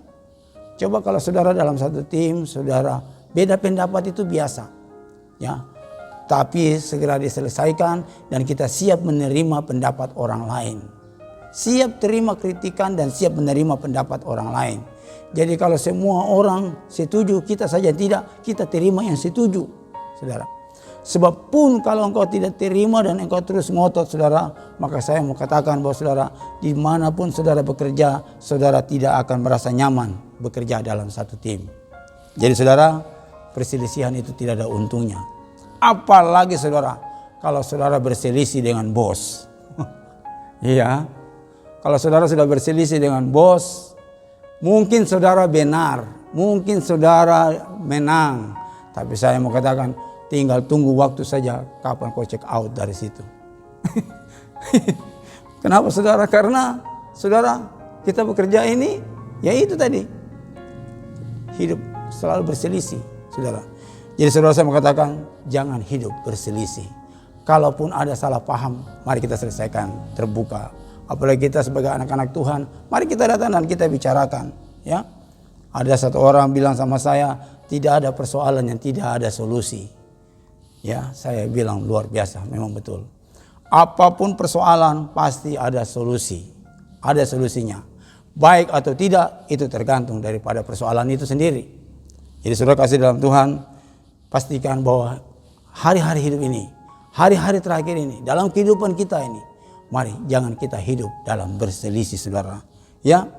coba kalau saudara dalam satu tim, saudara beda pendapat itu biasa. Ya, tapi segera diselesaikan dan kita siap menerima pendapat orang lain. Siap terima kritikan dan siap menerima pendapat orang lain. Jadi kalau semua orang setuju, kita saja tidak, kita terima yang setuju, saudara. Sebab pun kalau engkau tidak terima dan engkau terus ngotot, saudara, maka saya mau katakan bahwa saudara, dimanapun saudara bekerja, saudara tidak akan merasa nyaman bekerja dalam satu tim. Jadi saudara, perselisihan itu tidak ada untungnya. Apalagi saudara, kalau saudara berselisih dengan bos. Iya. Kalau saudara sudah berselisih dengan bos, mungkin saudara benar, mungkin saudara menang. Tapi saya mau katakan, tinggal tunggu waktu saja kapan kau check out dari situ. Kenapa saudara? Karena saudara, kita bekerja ini, ya itu tadi. Hidup selalu berselisih, saudara. Jadi saudara, saya mau katakan, jangan hidup berselisih. Kalaupun ada salah paham, mari kita selesaikan terbuka. Apalagi kita sebagai anak-anak Tuhan, mari kita datang dan kita bicarakan. Ya, ada satu orang bilang sama saya, tidak ada persoalan yang tidak ada solusi. Ya, saya bilang luar biasa, memang betul. Apapun persoalan pasti ada solusi, ada solusinya. Baik atau tidak itu tergantung daripada persoalan itu sendiri. Jadi saudara kasih dalam Tuhan, pastikan bahwa hari-hari hidup ini, hari-hari terakhir ini, dalam kehidupan kita ini, mari jangan kita hidup dalam berselisih, saudara. Ya,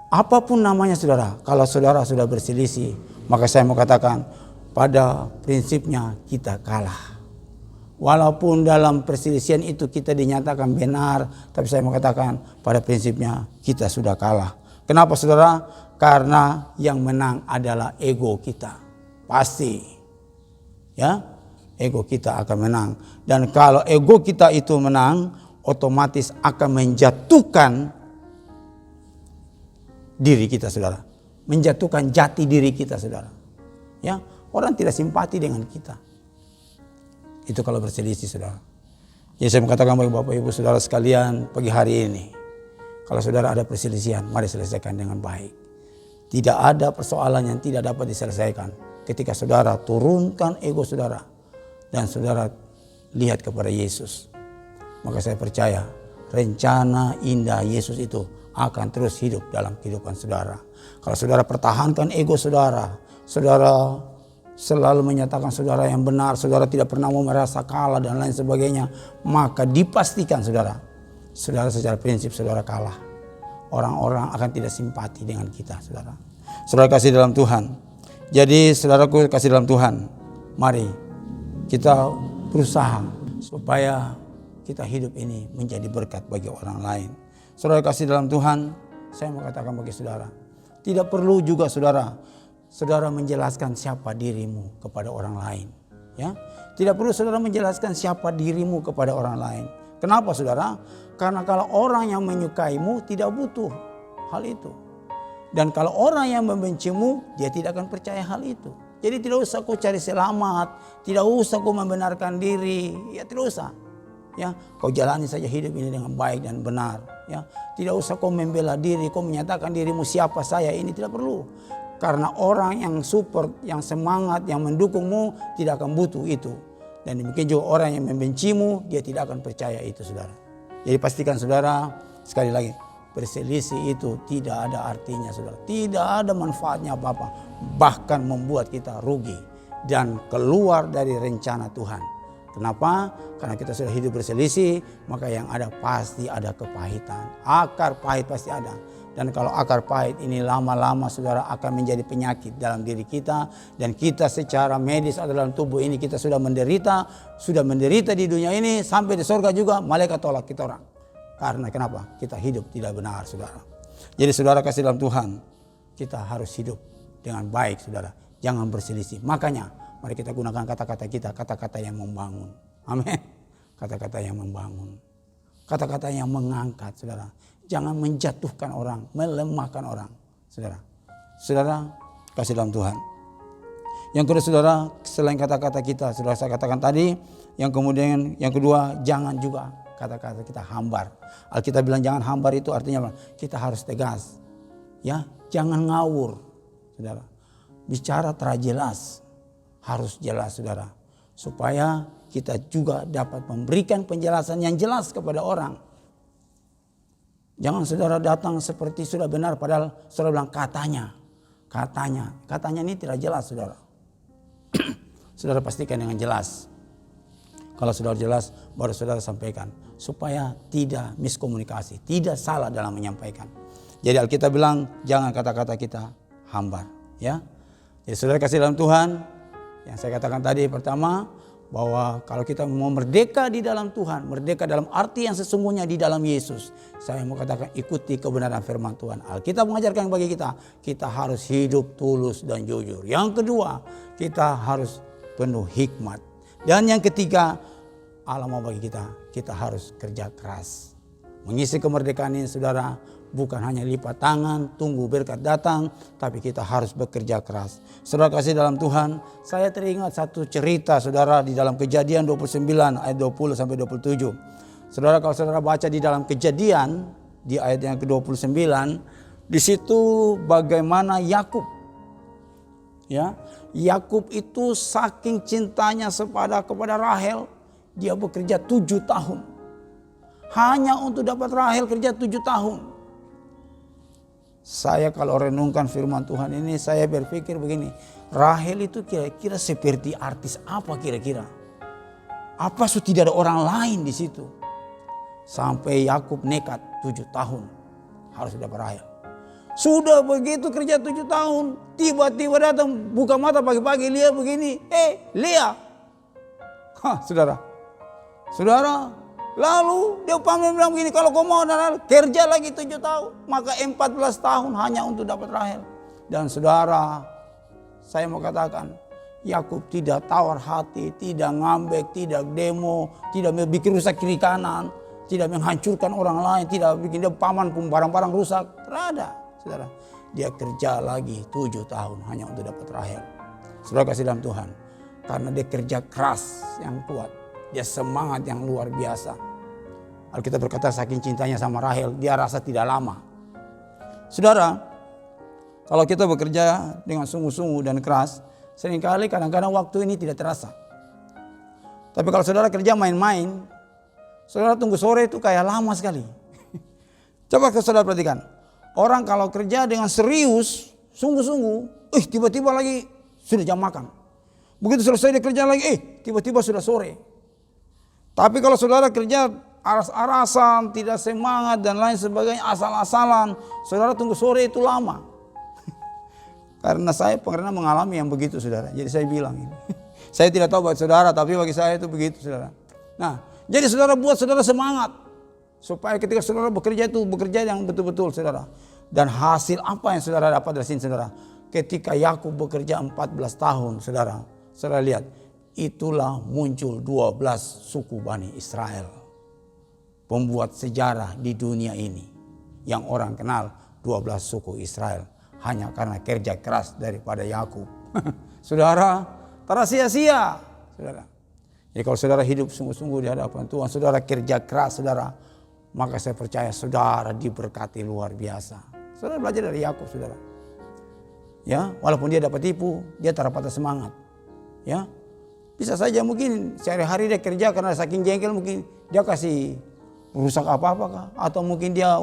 apapun namanya saudara, kalau saudara sudah berselisih, maka saya mau katakan pada prinsipnya kita kalah. Walaupun dalam perselisihan itu kita dinyatakan benar, tapi saya mau katakan pada prinsipnya kita sudah kalah. Kenapa saudara? Karena yang menang adalah ego kita. Pasti. Ya, ego kita akan menang. Dan kalau ego kita itu menang, otomatis akan menjatuhkan diri kita, saudara. Menjatuhkan jati diri kita, saudara. Ya, orang tidak simpati dengan kita. Itu kalau berselisih, saudara. Jadi saya mengatakan bagi Bapak Ibu saudara sekalian pagi hari ini, kalau saudara ada perselisihan, mari selesaikan dengan baik. Tidak ada persoalan yang tidak dapat diselesaikan ketika saudara turunkan ego saudara dan saudara lihat kepada Yesus. Maka saya percaya rencana indah Yesus itu akan terus hidup dalam kehidupan saudara. Kalau saudara pertahankan ego saudara, saudara selalu menyatakan saudara yang benar, saudara tidak pernah mau merasa kalah dan lain sebagainya, maka dipastikan saudara secara prinsip saudara kalah. Orang-orang akan tidak simpati dengan kita, saudara. Saudara kasih dalam Tuhan. Jadi saudaraku kasih dalam Tuhan, mari kita berusaha supaya kita hidup ini menjadi berkat bagi orang lain. Saudara kasih dalam Tuhan, saya mau katakan bagi saudara, tidak perlu juga saudara menjelaskan siapa dirimu kepada orang lain. Ya, tidak perlu saudara menjelaskan siapa dirimu kepada orang lain. Kenapa saudara? Karena kalau orang yang menyukaimu tidak butuh hal itu. Dan kalau orang yang membencimu, dia tidak akan percaya hal itu. Jadi tidak usah kau cari selamat, tidak usah kau membenarkan diri, ya tidak usah. Ya, kau jalani saja hidup ini dengan baik dan benar. Ya, tidak usah kau membela diri, kau menyatakan dirimu siapa saya, ini tidak perlu. Karena orang yang support, yang semangat, yang mendukungmu tidak akan butuh itu. Dan demikian juga orang yang membencimu, dia tidak akan percaya itu, saudara. Jadi pastikan saudara, sekali lagi, berselisih itu tidak ada artinya, saudara. Tidak ada manfaatnya apa-apa. Bahkan membuat kita rugi dan keluar dari rencana Tuhan. Kenapa? Karena kita sudah hidup berselisih, maka yang ada pasti ada kepahitan. Akar pahit pasti ada. Dan kalau akar pahit ini lama-lama saudara akan menjadi penyakit dalam diri kita. Dan kita secara medis atau dalam tubuh ini kita sudah menderita di dunia ini. Sampai di surga juga malaikat tolak kita orang. Karena kenapa? Kita hidup tidak benar, saudara. Jadi saudara kasih dalam Tuhan, kita harus hidup dengan baik, saudara. Jangan berselisih. Makanya mari kita gunakan kata-kata kita, kata-kata yang membangun. Amin. Kata-kata yang membangun. Kata-kata yang mengangkat, saudara. Jangan menjatuhkan orang, melemahkan orang, saudara. Saudara, kasih dalam Tuhan. Yang kedua, saudara, selain kata-kata kita, sudah saya katakan tadi. Yang kemudian, yang kedua, jangan juga kata-kata kita hambar. Alkitab bilang jangan hambar itu artinya apa? Kita harus tegas. Ya, jangan ngawur, saudara. Bicara terjelas, harus jelas, saudara. Supaya kita juga dapat memberikan penjelasan yang jelas kepada orang. Jangan saudara datang seperti sudah benar padahal saudara bilang katanya. Katanya ini tidak jelas, saudara. Saudara pastikan dengan jelas. Kalau saudara jelas baru saudara sampaikan. Supaya tidak miskomunikasi, tidak salah dalam menyampaikan. Jadi Alkitab bilang jangan kata-kata kita hambar. Ya. Jadi saudara kasih dalam Tuhan. Yang saya katakan tadi pertama, bahwa kalau kita mau merdeka di dalam Tuhan, merdeka dalam arti yang sesungguhnya di dalam Yesus, saya mau katakan ikuti kebenaran firman Tuhan. Alkitab mengajarkan bagi kita harus hidup tulus dan jujur. Yang kedua, kita harus penuh hikmat. Dan yang ketiga, Allah mau bagi kita harus kerja keras. Mengisi kemerdekaan ini saudara, bukan hanya lipat tangan, tunggu berkat datang, tapi kita harus bekerja keras. Saudara kasih dalam Tuhan, saya teringat satu cerita saudara di dalam Kejadian 29 ayat 20 sampai 27. Saudara kalau saudara baca di dalam Kejadian di ayat yang ke-29, di situ bagaimana Yakub. Ya, Yakub itu saking cintanya kepada Rahel, dia bekerja 7 tahun. Hanya untuk dapat Rahel kerja 7 tahun. Saya kalau renungkan firman Tuhan ini, saya berpikir begini, Rahel itu kira-kira seperti artis apa kira-kira? Apa tidak ada orang lain di situ? Sampai Yakub nekat 7 tahun harus dapat Rahel. Sudah begitu kerja 7 tahun, tiba-tiba datang buka mata pagi-pagi lihat begini, Lea. Saudara, lalu dia panggil bilang begini, kalau kau mau kerja lagi 7 tahun, maka 14 tahun hanya untuk dapat Rahel. Dan saudara, saya mau katakan, Yakub tidak tawar hati, tidak ngambek, tidak demo, tidak bikin rusak kiri kanan, tidak menghancurkan orang lain, tidak bikin dia paman pun barang-barang rusak. Tidak ada, saudara. Dia kerja lagi 7 tahun hanya untuk dapat Rahel. Saudara kasih dalam Tuhan, karena dia kerja keras yang kuat, dia semangat yang luar biasa. Alkitab berkata saking cintanya sama Rahel, dia rasa tidak lama. Saudara, kalau kita bekerja dengan sungguh-sungguh dan keras, seringkali kadang-kadang waktu ini tidak terasa. Tapi kalau saudara kerja main-main, saudara tunggu sore itu kayak lama sekali. Coba saudara perhatikan, orang kalau kerja dengan serius, sungguh-sungguh, tiba-tiba lagi sudah jam makan. Begitu selesai dia kerja lagi, tiba-tiba sudah sore. Tapi kalau saudara kerja aras-arasan, tidak semangat dan lain sebagainya, asal-asalan, saudara tunggu sore itu lama. Karena saya pernah mengalami yang begitu saudara. Jadi saya bilang ini. Saya tidak tahu buat saudara, tapi bagi saya itu begitu saudara. Nah, jadi saudara buat saudara semangat. Supaya ketika saudara bekerja itu bekerja yang betul-betul saudara. Dan hasil apa yang saudara dapat dari sini saudara. Ketika Yakub bekerja 14 tahun saudara. Saudara lihat. Itulah muncul 12 suku Bani Israel. Pembuat sejarah di dunia ini. Yang orang kenal 12 suku Israel. Hanya karena kerja keras daripada Yakub. Saudara, tak sia-sia. Saudara. Jadi kalau saudara hidup sungguh-sungguh di hadapan Tuhan, saudara kerja keras saudara. Maka saya percaya saudara diberkati luar biasa. Saudara belajar dari Yakub saudara. Ya, walaupun dia dapat tipu, dia tak patah semangat. Ya. Bisa saja mungkin sehari-hari dia kerja karena saking jengkel mungkin dia kasih rusak apa-apakah. Atau mungkin dia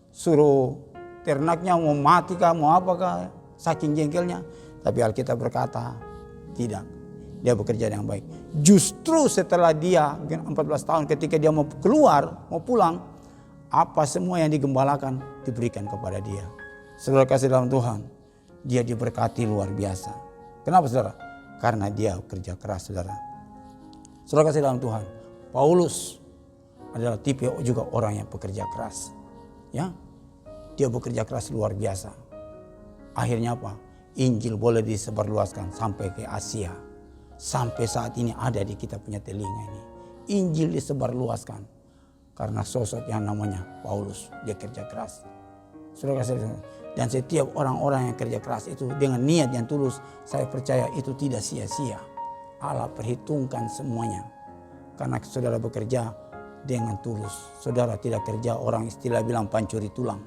suruh ternaknya mau mati kah, mau apakah. Saking jengkelnya. Tapi Alkitab berkata tidak. Dia bekerja dengan baik. Justru setelah dia mungkin 14 tahun ketika dia mau keluar, mau pulang. Apa semua yang digembalakan diberikan kepada dia. Saudara kasih dalam Tuhan. Dia diberkati luar biasa. Kenapa saudara? Karena dia kerja keras saudara. Saudara kasih dalam Tuhan. Paulus adalah tipe juga orang yang bekerja keras. Ya, dia bekerja keras luar biasa. Akhirnya apa? Injil boleh disebarluaskan sampai ke Asia. Sampai saat ini ada di kita punya telinga ini. Injil disebarluaskan. Karena sosok yang namanya Paulus. Dia kerja keras. Saudara kasih dalam Tuhan. Dan setiap orang-orang yang kerja keras itu dengan niat yang tulus, saya percaya itu tidak sia-sia. Allah perhitungkan semuanya. Karena saudara bekerja dengan tulus. Saudara tidak kerja, orang istilah bilang pancuri tulang.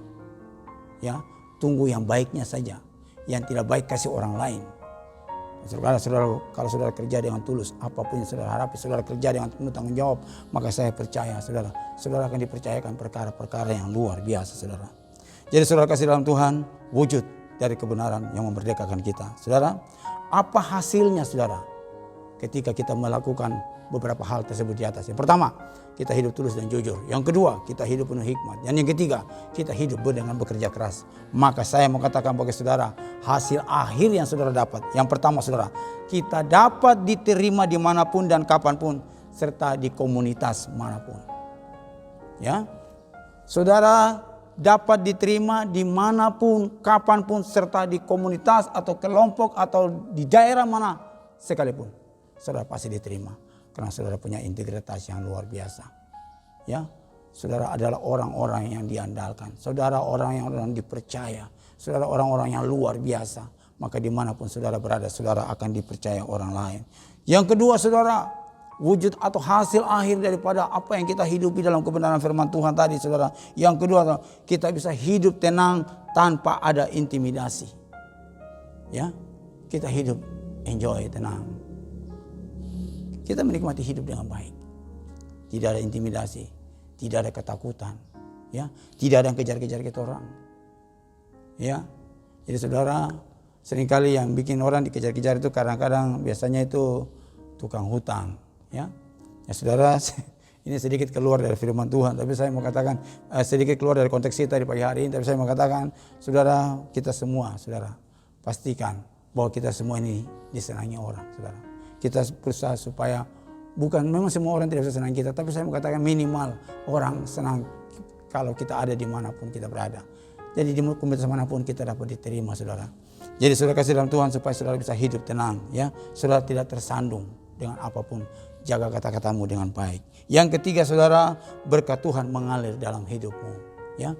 Ya, tunggu yang baiknya saja. Yang tidak baik kasih orang lain. Saudara, kalau saudara kerja dengan tulus, apapun yang saudara harapi, saudara kerja dengan penuh tanggung jawab, maka saya percaya saudara akan dipercayakan perkara-perkara yang luar biasa, saudara. Jadi saudara kasih dalam Tuhan, wujud dari kebenaran yang memerdekakan kita. Saudara, apa hasilnya saudara ketika kita melakukan beberapa hal tersebut di atas? Yang pertama, kita hidup tulus dan jujur. Yang kedua, kita hidup penuh hikmat. Dan yang ketiga, kita hidup dengan bekerja keras. Maka saya mau katakan bagi saudara, hasil akhir yang saudara dapat. Yang pertama saudara, kita dapat diterima dimanapun dan kapanpun, serta di komunitas manapun. Ya, saudara dapat diterima dimanapun, kapanpun, serta di komunitas atau kelompok atau di daerah mana sekalipun. Saudara pasti diterima. Karena saudara punya integritas yang luar biasa. Ya, saudara adalah orang-orang yang diandalkan. Saudara orang yang dipercaya. Saudara orang-orang yang luar biasa. Maka dimanapun saudara berada, saudara akan dipercaya orang lain. Yang kedua saudara, wujud atau hasil akhir daripada apa yang kita hidupi dalam kebenaran firman Tuhan tadi saudara. Yang kedua, kita bisa hidup tenang tanpa ada intimidasi. Ya, kita hidup enjoy, tenang. Kita menikmati hidup dengan baik. Tidak ada intimidasi, tidak ada ketakutan, ya, tidak ada yang kejar-kejar kita orang. Ya. Jadi saudara, seringkali yang bikin orang dikejar-kejar itu kadang-kadang biasanya itu tukang hutang, ya. Ya saudara, ini sedikit keluar dari firman Tuhan, tapi saya mau katakan sedikit keluar dari konteks kita di pagi hari ini, tapi saya mau katakan, saudara, kita semua, saudara, pastikan bahwa kita semua ini disenangi orang, saudara. Kita berusaha supaya memang semua orang tidak bisa senang kita, tapi saya mengatakan minimal orang senang kalau kita ada dimanapun kita berada. Jadi di komunitas manapun kita dapat diterima saudara. Jadi saudara kasih dalam Tuhan supaya saudara bisa hidup tenang, ya. Saudara tidak tersandung dengan apapun. Jaga kata-katamu dengan baik. Yang ketiga saudara, berkat Tuhan mengalir dalam hidupmu, ya.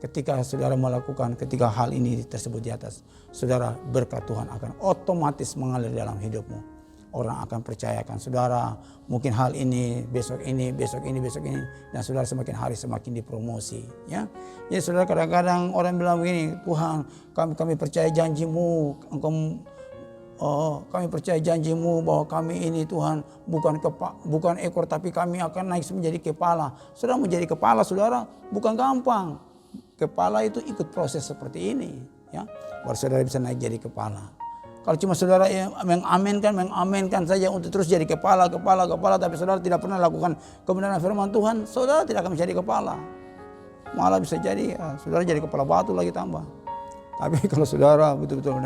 Ketika saudara melakukan ketiga hal ini tersebut di atas, saudara, berkat Tuhan akan otomatis mengalir dalam hidupmu. Orang akan percayakan saudara, mungkin hal ini, besok ini, dan saudara semakin hari semakin dipromosi. Ya, jadi saudara kadang-kadang orang bilang begini, Tuhan, kami percaya janjimu, kami percaya janjimu bahwa kami ini Tuhan bukan ekor, tapi kami akan naik menjadi kepala. Saudara menjadi kepala, saudara bukan gampang. Kepala itu ikut proses seperti ini, ya, baru saudara bisa naik jadi kepala. Kalau cuma saudara yang mengaminkan saja untuk terus jadi kepala, tapi saudara tidak pernah lakukan kebenaran firman Tuhan, saudara tidak akan menjadi kepala. Malah bisa jadi saudara jadi kepala batu lagi tambah. Tapi kalau saudara betul-betul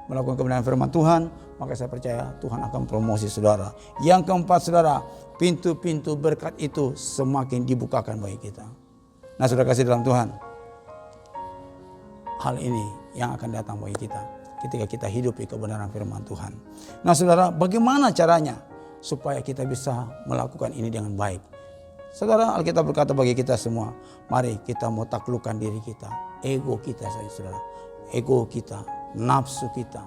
melakukan kebenaran firman Tuhan, maka saya percaya Tuhan akan promosi saudara. Yang keempat saudara, pintu-pintu berkat itu semakin dibukakan bagi kita. Nah saudara kasih dalam Tuhan, hal ini yang akan datang bagi kita ketika kita hidupi kebenaran firman Tuhan. Nah saudara, bagaimana caranya supaya kita bisa melakukan ini dengan baik? Saudara, Alkitab berkata bagi kita semua, mari kita mau taklukkan diri kita, ego kita saudara, ego kita, nafsu kita.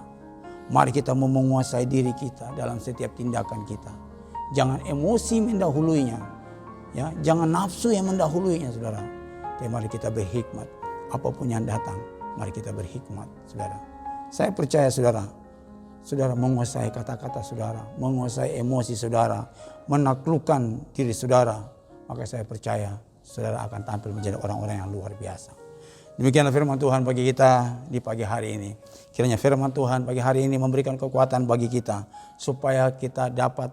Mari kita mau menguasai diri kita dalam setiap tindakan kita. Jangan emosi mendahuluinya, ya, jangan nafsu yang mendahuluinya saudara. Tapi mari kita berhikmat, apapun yang datang, mari kita berhikmat saudara. Saya percaya saudara menguasai kata-kata saudara, menguasai emosi saudara, menaklukkan diri saudara, maka saya percaya saudara akan tampil menjadi orang-orang yang luar biasa. Demikianlah firman Tuhan bagi kita di pagi hari ini. Kiranya firman Tuhan pagi hari ini memberikan kekuatan bagi kita, supaya kita dapat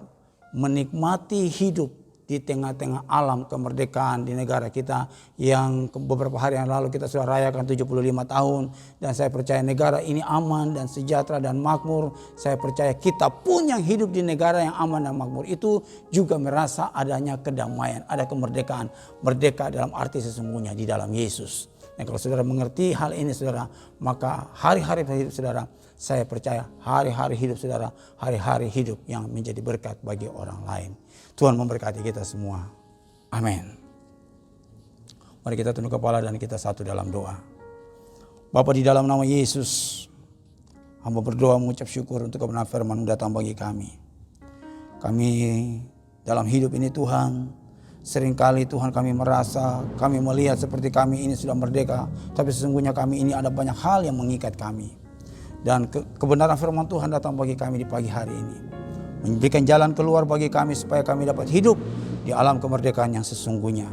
menikmati hidup di tengah-tengah alam kemerdekaan di negara kita yang beberapa hari yang lalu kita sudah rayakan 75 tahun. Dan saya percaya negara ini aman dan sejahtera dan makmur. Saya percaya kita pun yang hidup di negara yang aman dan makmur itu juga merasa adanya kedamaian, ada kemerdekaan. Merdeka dalam arti sesungguhnya di dalam Yesus. Dan kalau saudara mengerti hal ini saudara, maka hari-hari hidup saudara, saya percaya hari-hari hidup saudara, hari-hari hidup yang menjadi berkat bagi orang lain. Tuhan memberkati kita semua. Amin. Mari kita tunduk kepala dan kita satu dalam doa. Bapa, di dalam nama Yesus, hamba berdoa mengucap syukur untuk kebenaran firman-Mu datang bagi kami. Kami dalam hidup ini Tuhan, Seringkali Tuhan kami merasa, kami melihat seperti kami ini sudah merdeka, tapi sesungguhnya kami ini ada banyak hal yang mengikat kami. Dan kebenaran firman Tuhan datang bagi kami di pagi hari ini, memberikan jalan keluar bagi kami supaya kami dapat hidup di alam kemerdekaan yang sesungguhnya.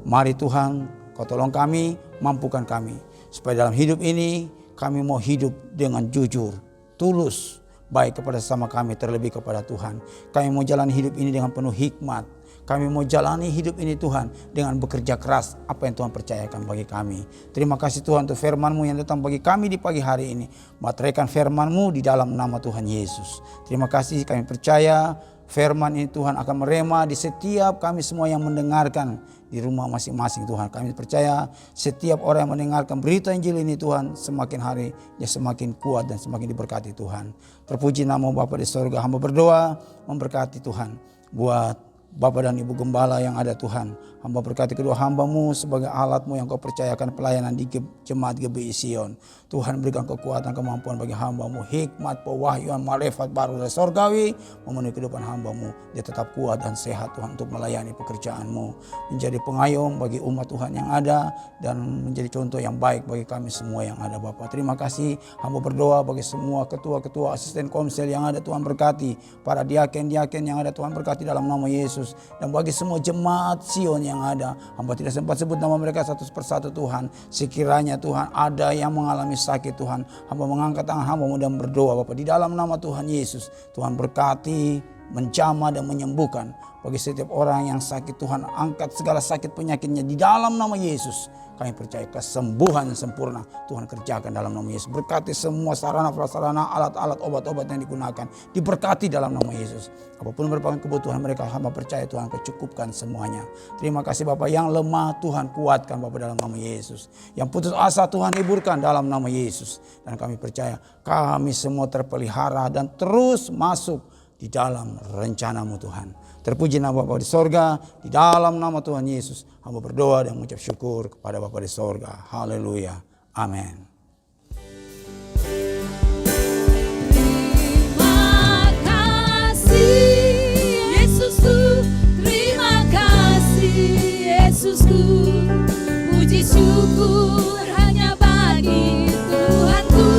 Mari Tuhan, Kau tolong kami, mampukan kami, supaya dalam hidup ini kami mau hidup dengan jujur, tulus, baik kepada sesama kami, terlebih kepada Tuhan. Kami mau jalani hidup ini dengan penuh hikmat. Kami mau jalani hidup ini Tuhan dengan bekerja keras apa yang Tuhan percayakan bagi kami. Terima kasih Tuhan untuk firman-Mu yang datang bagi kami di pagi hari ini. Materaikan firman-Mu di dalam nama Tuhan Yesus. Terima kasih, kami percaya firman ini Tuhan akan merema di setiap kami semua yang mendengarkan di rumah masing-masing Tuhan. Kami percaya setiap orang yang mendengarkan berita Injil ini Tuhan, semakin hari dia semakin kuat dan semakin diberkati Tuhan. Terpuji nama Bapa di sorga. Hamba berdoa memberkati Tuhan buat Bapak dan Ibu Gembala yang ada Tuhan. Hamba berkati kedua hamba-Mu sebagai alat-Mu yang Kau percayakan pelayanan di Jemaat GBI Sion. Tuhan berikan kekuatan, kemampuan bagi hamba-Mu, hikmat, pewahyuan, marifat baru dari sorgawi memenuhi kehidupan hamba-Mu. Dia tetap kuat dan sehat Tuhan untuk melayani pekerjaan-Mu. Menjadi pengayom bagi umat Tuhan yang ada dan menjadi contoh yang baik bagi kami semua yang ada Bapak. Terima kasih, hamba berdoa bagi semua ketua-ketua, asisten komsel yang ada Tuhan berkati. Para diaken-diaken yang ada Tuhan berkati dalam nama Yesus. Dan bagi semua jemaat Sion yang ada, hamba tidak sempat sebut nama mereka satu persatu Tuhan. Sekiranya Tuhan ada yang mengalami sakit Tuhan, hamba mengangkat tangan hamba dan berdoa Bapak di dalam nama Tuhan Yesus. Tuhan berkati, menjamah dan menyembuhkan. Bagi setiap orang yang sakit Tuhan, angkat segala sakit penyakitnya di dalam nama Yesus. Kami percaya kesembuhan yang sempurna Tuhan kerjakan dalam nama Yesus. Berkati semua sarana prasarana, alat-alat, obat-obat yang digunakan, diberkati dalam nama Yesus. Apapun merupakan kebutuhan mereka, hamba percaya Tuhan kecukupkan semuanya. Terima kasih Bapak. Yang lemah Tuhan kuatkan Bapak dalam nama Yesus. Yang putus asa Tuhan hiburkan dalam nama Yesus. Dan kami percaya kami semua terpelihara dan terus masuk di dalam rencana-Mu Tuhan. Terpuji nama Bapa di sorga, di dalam nama Tuhan Yesus. Hamba berdoa dan mengucap syukur kepada Bapa di sorga. Haleluya. Amin. Terima kasih Yesusku, terima kasih Yesusku. Puji syukur hanya bagi Tuhanku.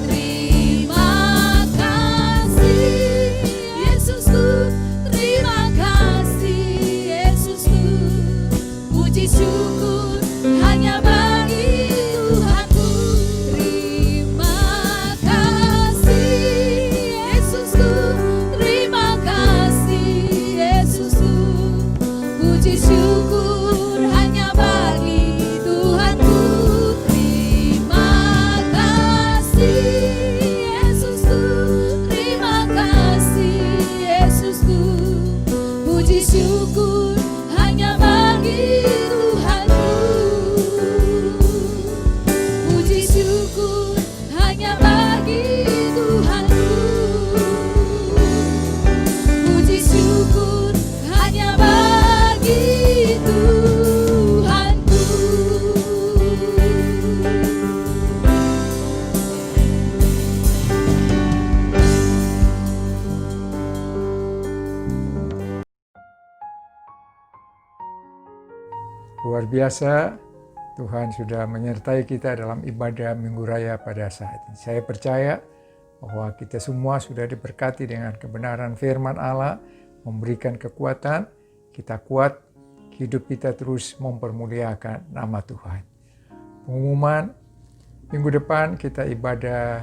Terima kasih Yesusku, terima kasih Yesusku. Puji syukur hanya bagi Tuhanku. Terima kasih Yesusku, terima kasih Yesusku. Puji syukur hanya bagi Tuhanku. Terima kasih Yesusku, terima kasih Yesusku. Puji syukur hanya bagi Tuhanku. Puji syukur hanya bagi Tuhanku. Puji syukur hanya bagi Tuhanku. Luar biasa, Tuhan sudah menyertai kita dalam ibadah Minggu Raya pada saat ini. Saya percaya bahwa kita semua sudah diberkati dengan kebenaran firman Allah, memberikan kekuatan, kita kuat, hidup kita terus mempermuliakan nama Tuhan. Pengumuman, minggu depan kita ibadah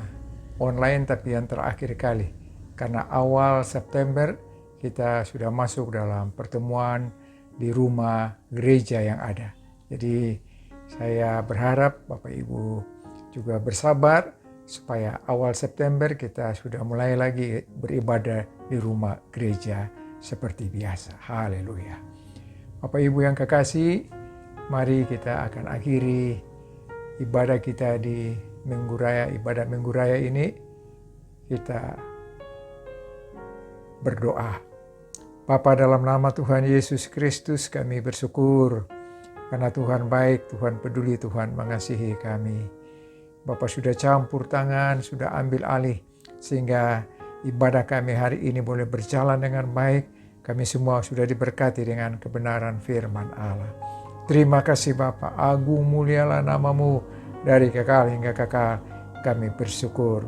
online tapi yang terakhir kali. Karena awal September kita sudah masuk dalam pertemuan di rumah gereja yang ada. Jadi saya berharap Bapak Ibu juga bersabar supaya awal September kita sudah mulai lagi beribadah di rumah gereja seperti biasa. Haleluya. Bapak Ibu yang kekasih, mari kita akan akhiri ibadah kita di Minggu Raya, ibadah Minggu Raya ini. Kita berdoa. Bapa, dalam nama Tuhan Yesus Kristus kami bersyukur karena Tuhan baik, Tuhan peduli, Tuhan mengasihi kami. Bapa sudah campur tangan, sudah ambil alih sehingga ibadah kami hari ini boleh berjalan dengan baik kami semua sudah diberkati dengan kebenaran firman Allah. Terima kasih Bapa, agung mulialah namamu dari kekal hingga kekal. Kami bersyukur.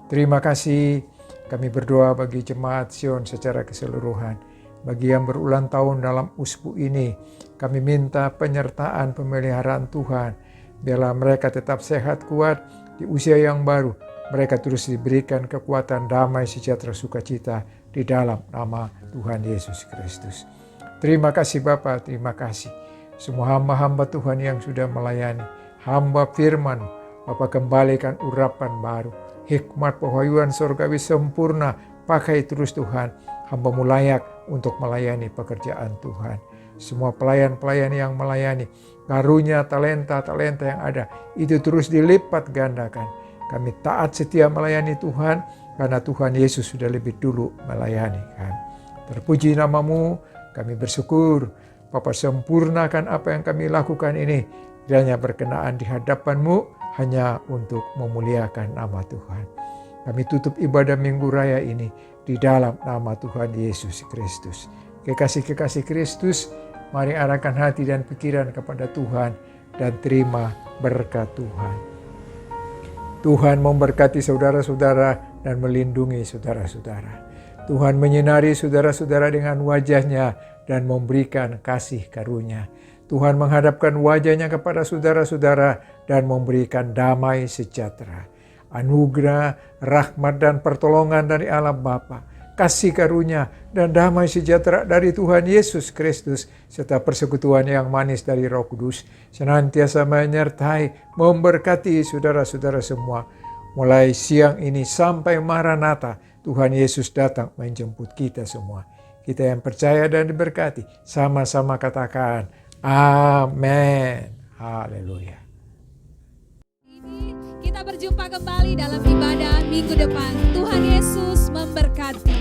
Terima kasih, kami berdoa bagi jemaat Sion secara keseluruhan. Bagi yang berulang tahun dalam usbu ini, kami minta penyertaan pemeliharaan Tuhan. Biarlah mereka tetap sehat kuat di usia yang baru. Mereka terus diberikan kekuatan, damai, sejahtera, sukacita di dalam nama Tuhan Yesus Kristus. Terima kasih Bapa, terima kasih. Semua hamba-hamba Tuhan yang sudah melayani, hamba firman, Bapa kembalikan urapan baru, hikmat pewahyuan surgawi sempurna, pakai terus Tuhan, hamba-Mu layak untuk melayani pekerjaan Tuhan. Semua pelayan-pelayan yang melayani, karunia talenta-talenta yang ada, itu terus dilipat gandakan. Kami taat setia melayani Tuhan, karena Tuhan Yesus sudah lebih dulu melayani kami. Terpuji namamu, kami bersyukur. Bapa sempurnakan apa yang kami lakukan ini, kiranya berkenaan di hadapan-Mu hanya untuk memuliakan nama Tuhan. Kami tutup ibadah Minggu Raya ini di dalam nama Tuhan Yesus Kristus. Kekasih-kekasih Kristus, mari arahkan hati dan pikiran kepada Tuhan dan terima berkat Tuhan. Tuhan memberkati saudara-saudara dan melindungi saudara-saudara. Tuhan menyinari saudara-saudara dengan wajah-Nya dan memberikan kasih karunia. Tuhan menghadapkan wajah-Nya kepada saudara-saudara dan memberikan damai sejahtera. Anugerah, rahmat dan pertolongan dari Allah Bapa, kasih karunia dan damai sejahtera dari Tuhan Yesus Kristus, serta persekutuan yang manis dari Roh Kudus senantiasa menyertai, memberkati saudara-saudara semua. Mulai siang ini sampai Maranatha, Tuhan Yesus datang menjemput kita semua. Kita yang percaya dan diberkati, sama-sama katakan, amin. Haleluya. Kita berjumpa kembali dalam ibadah minggu depan. Tuhan Yesus memberkati.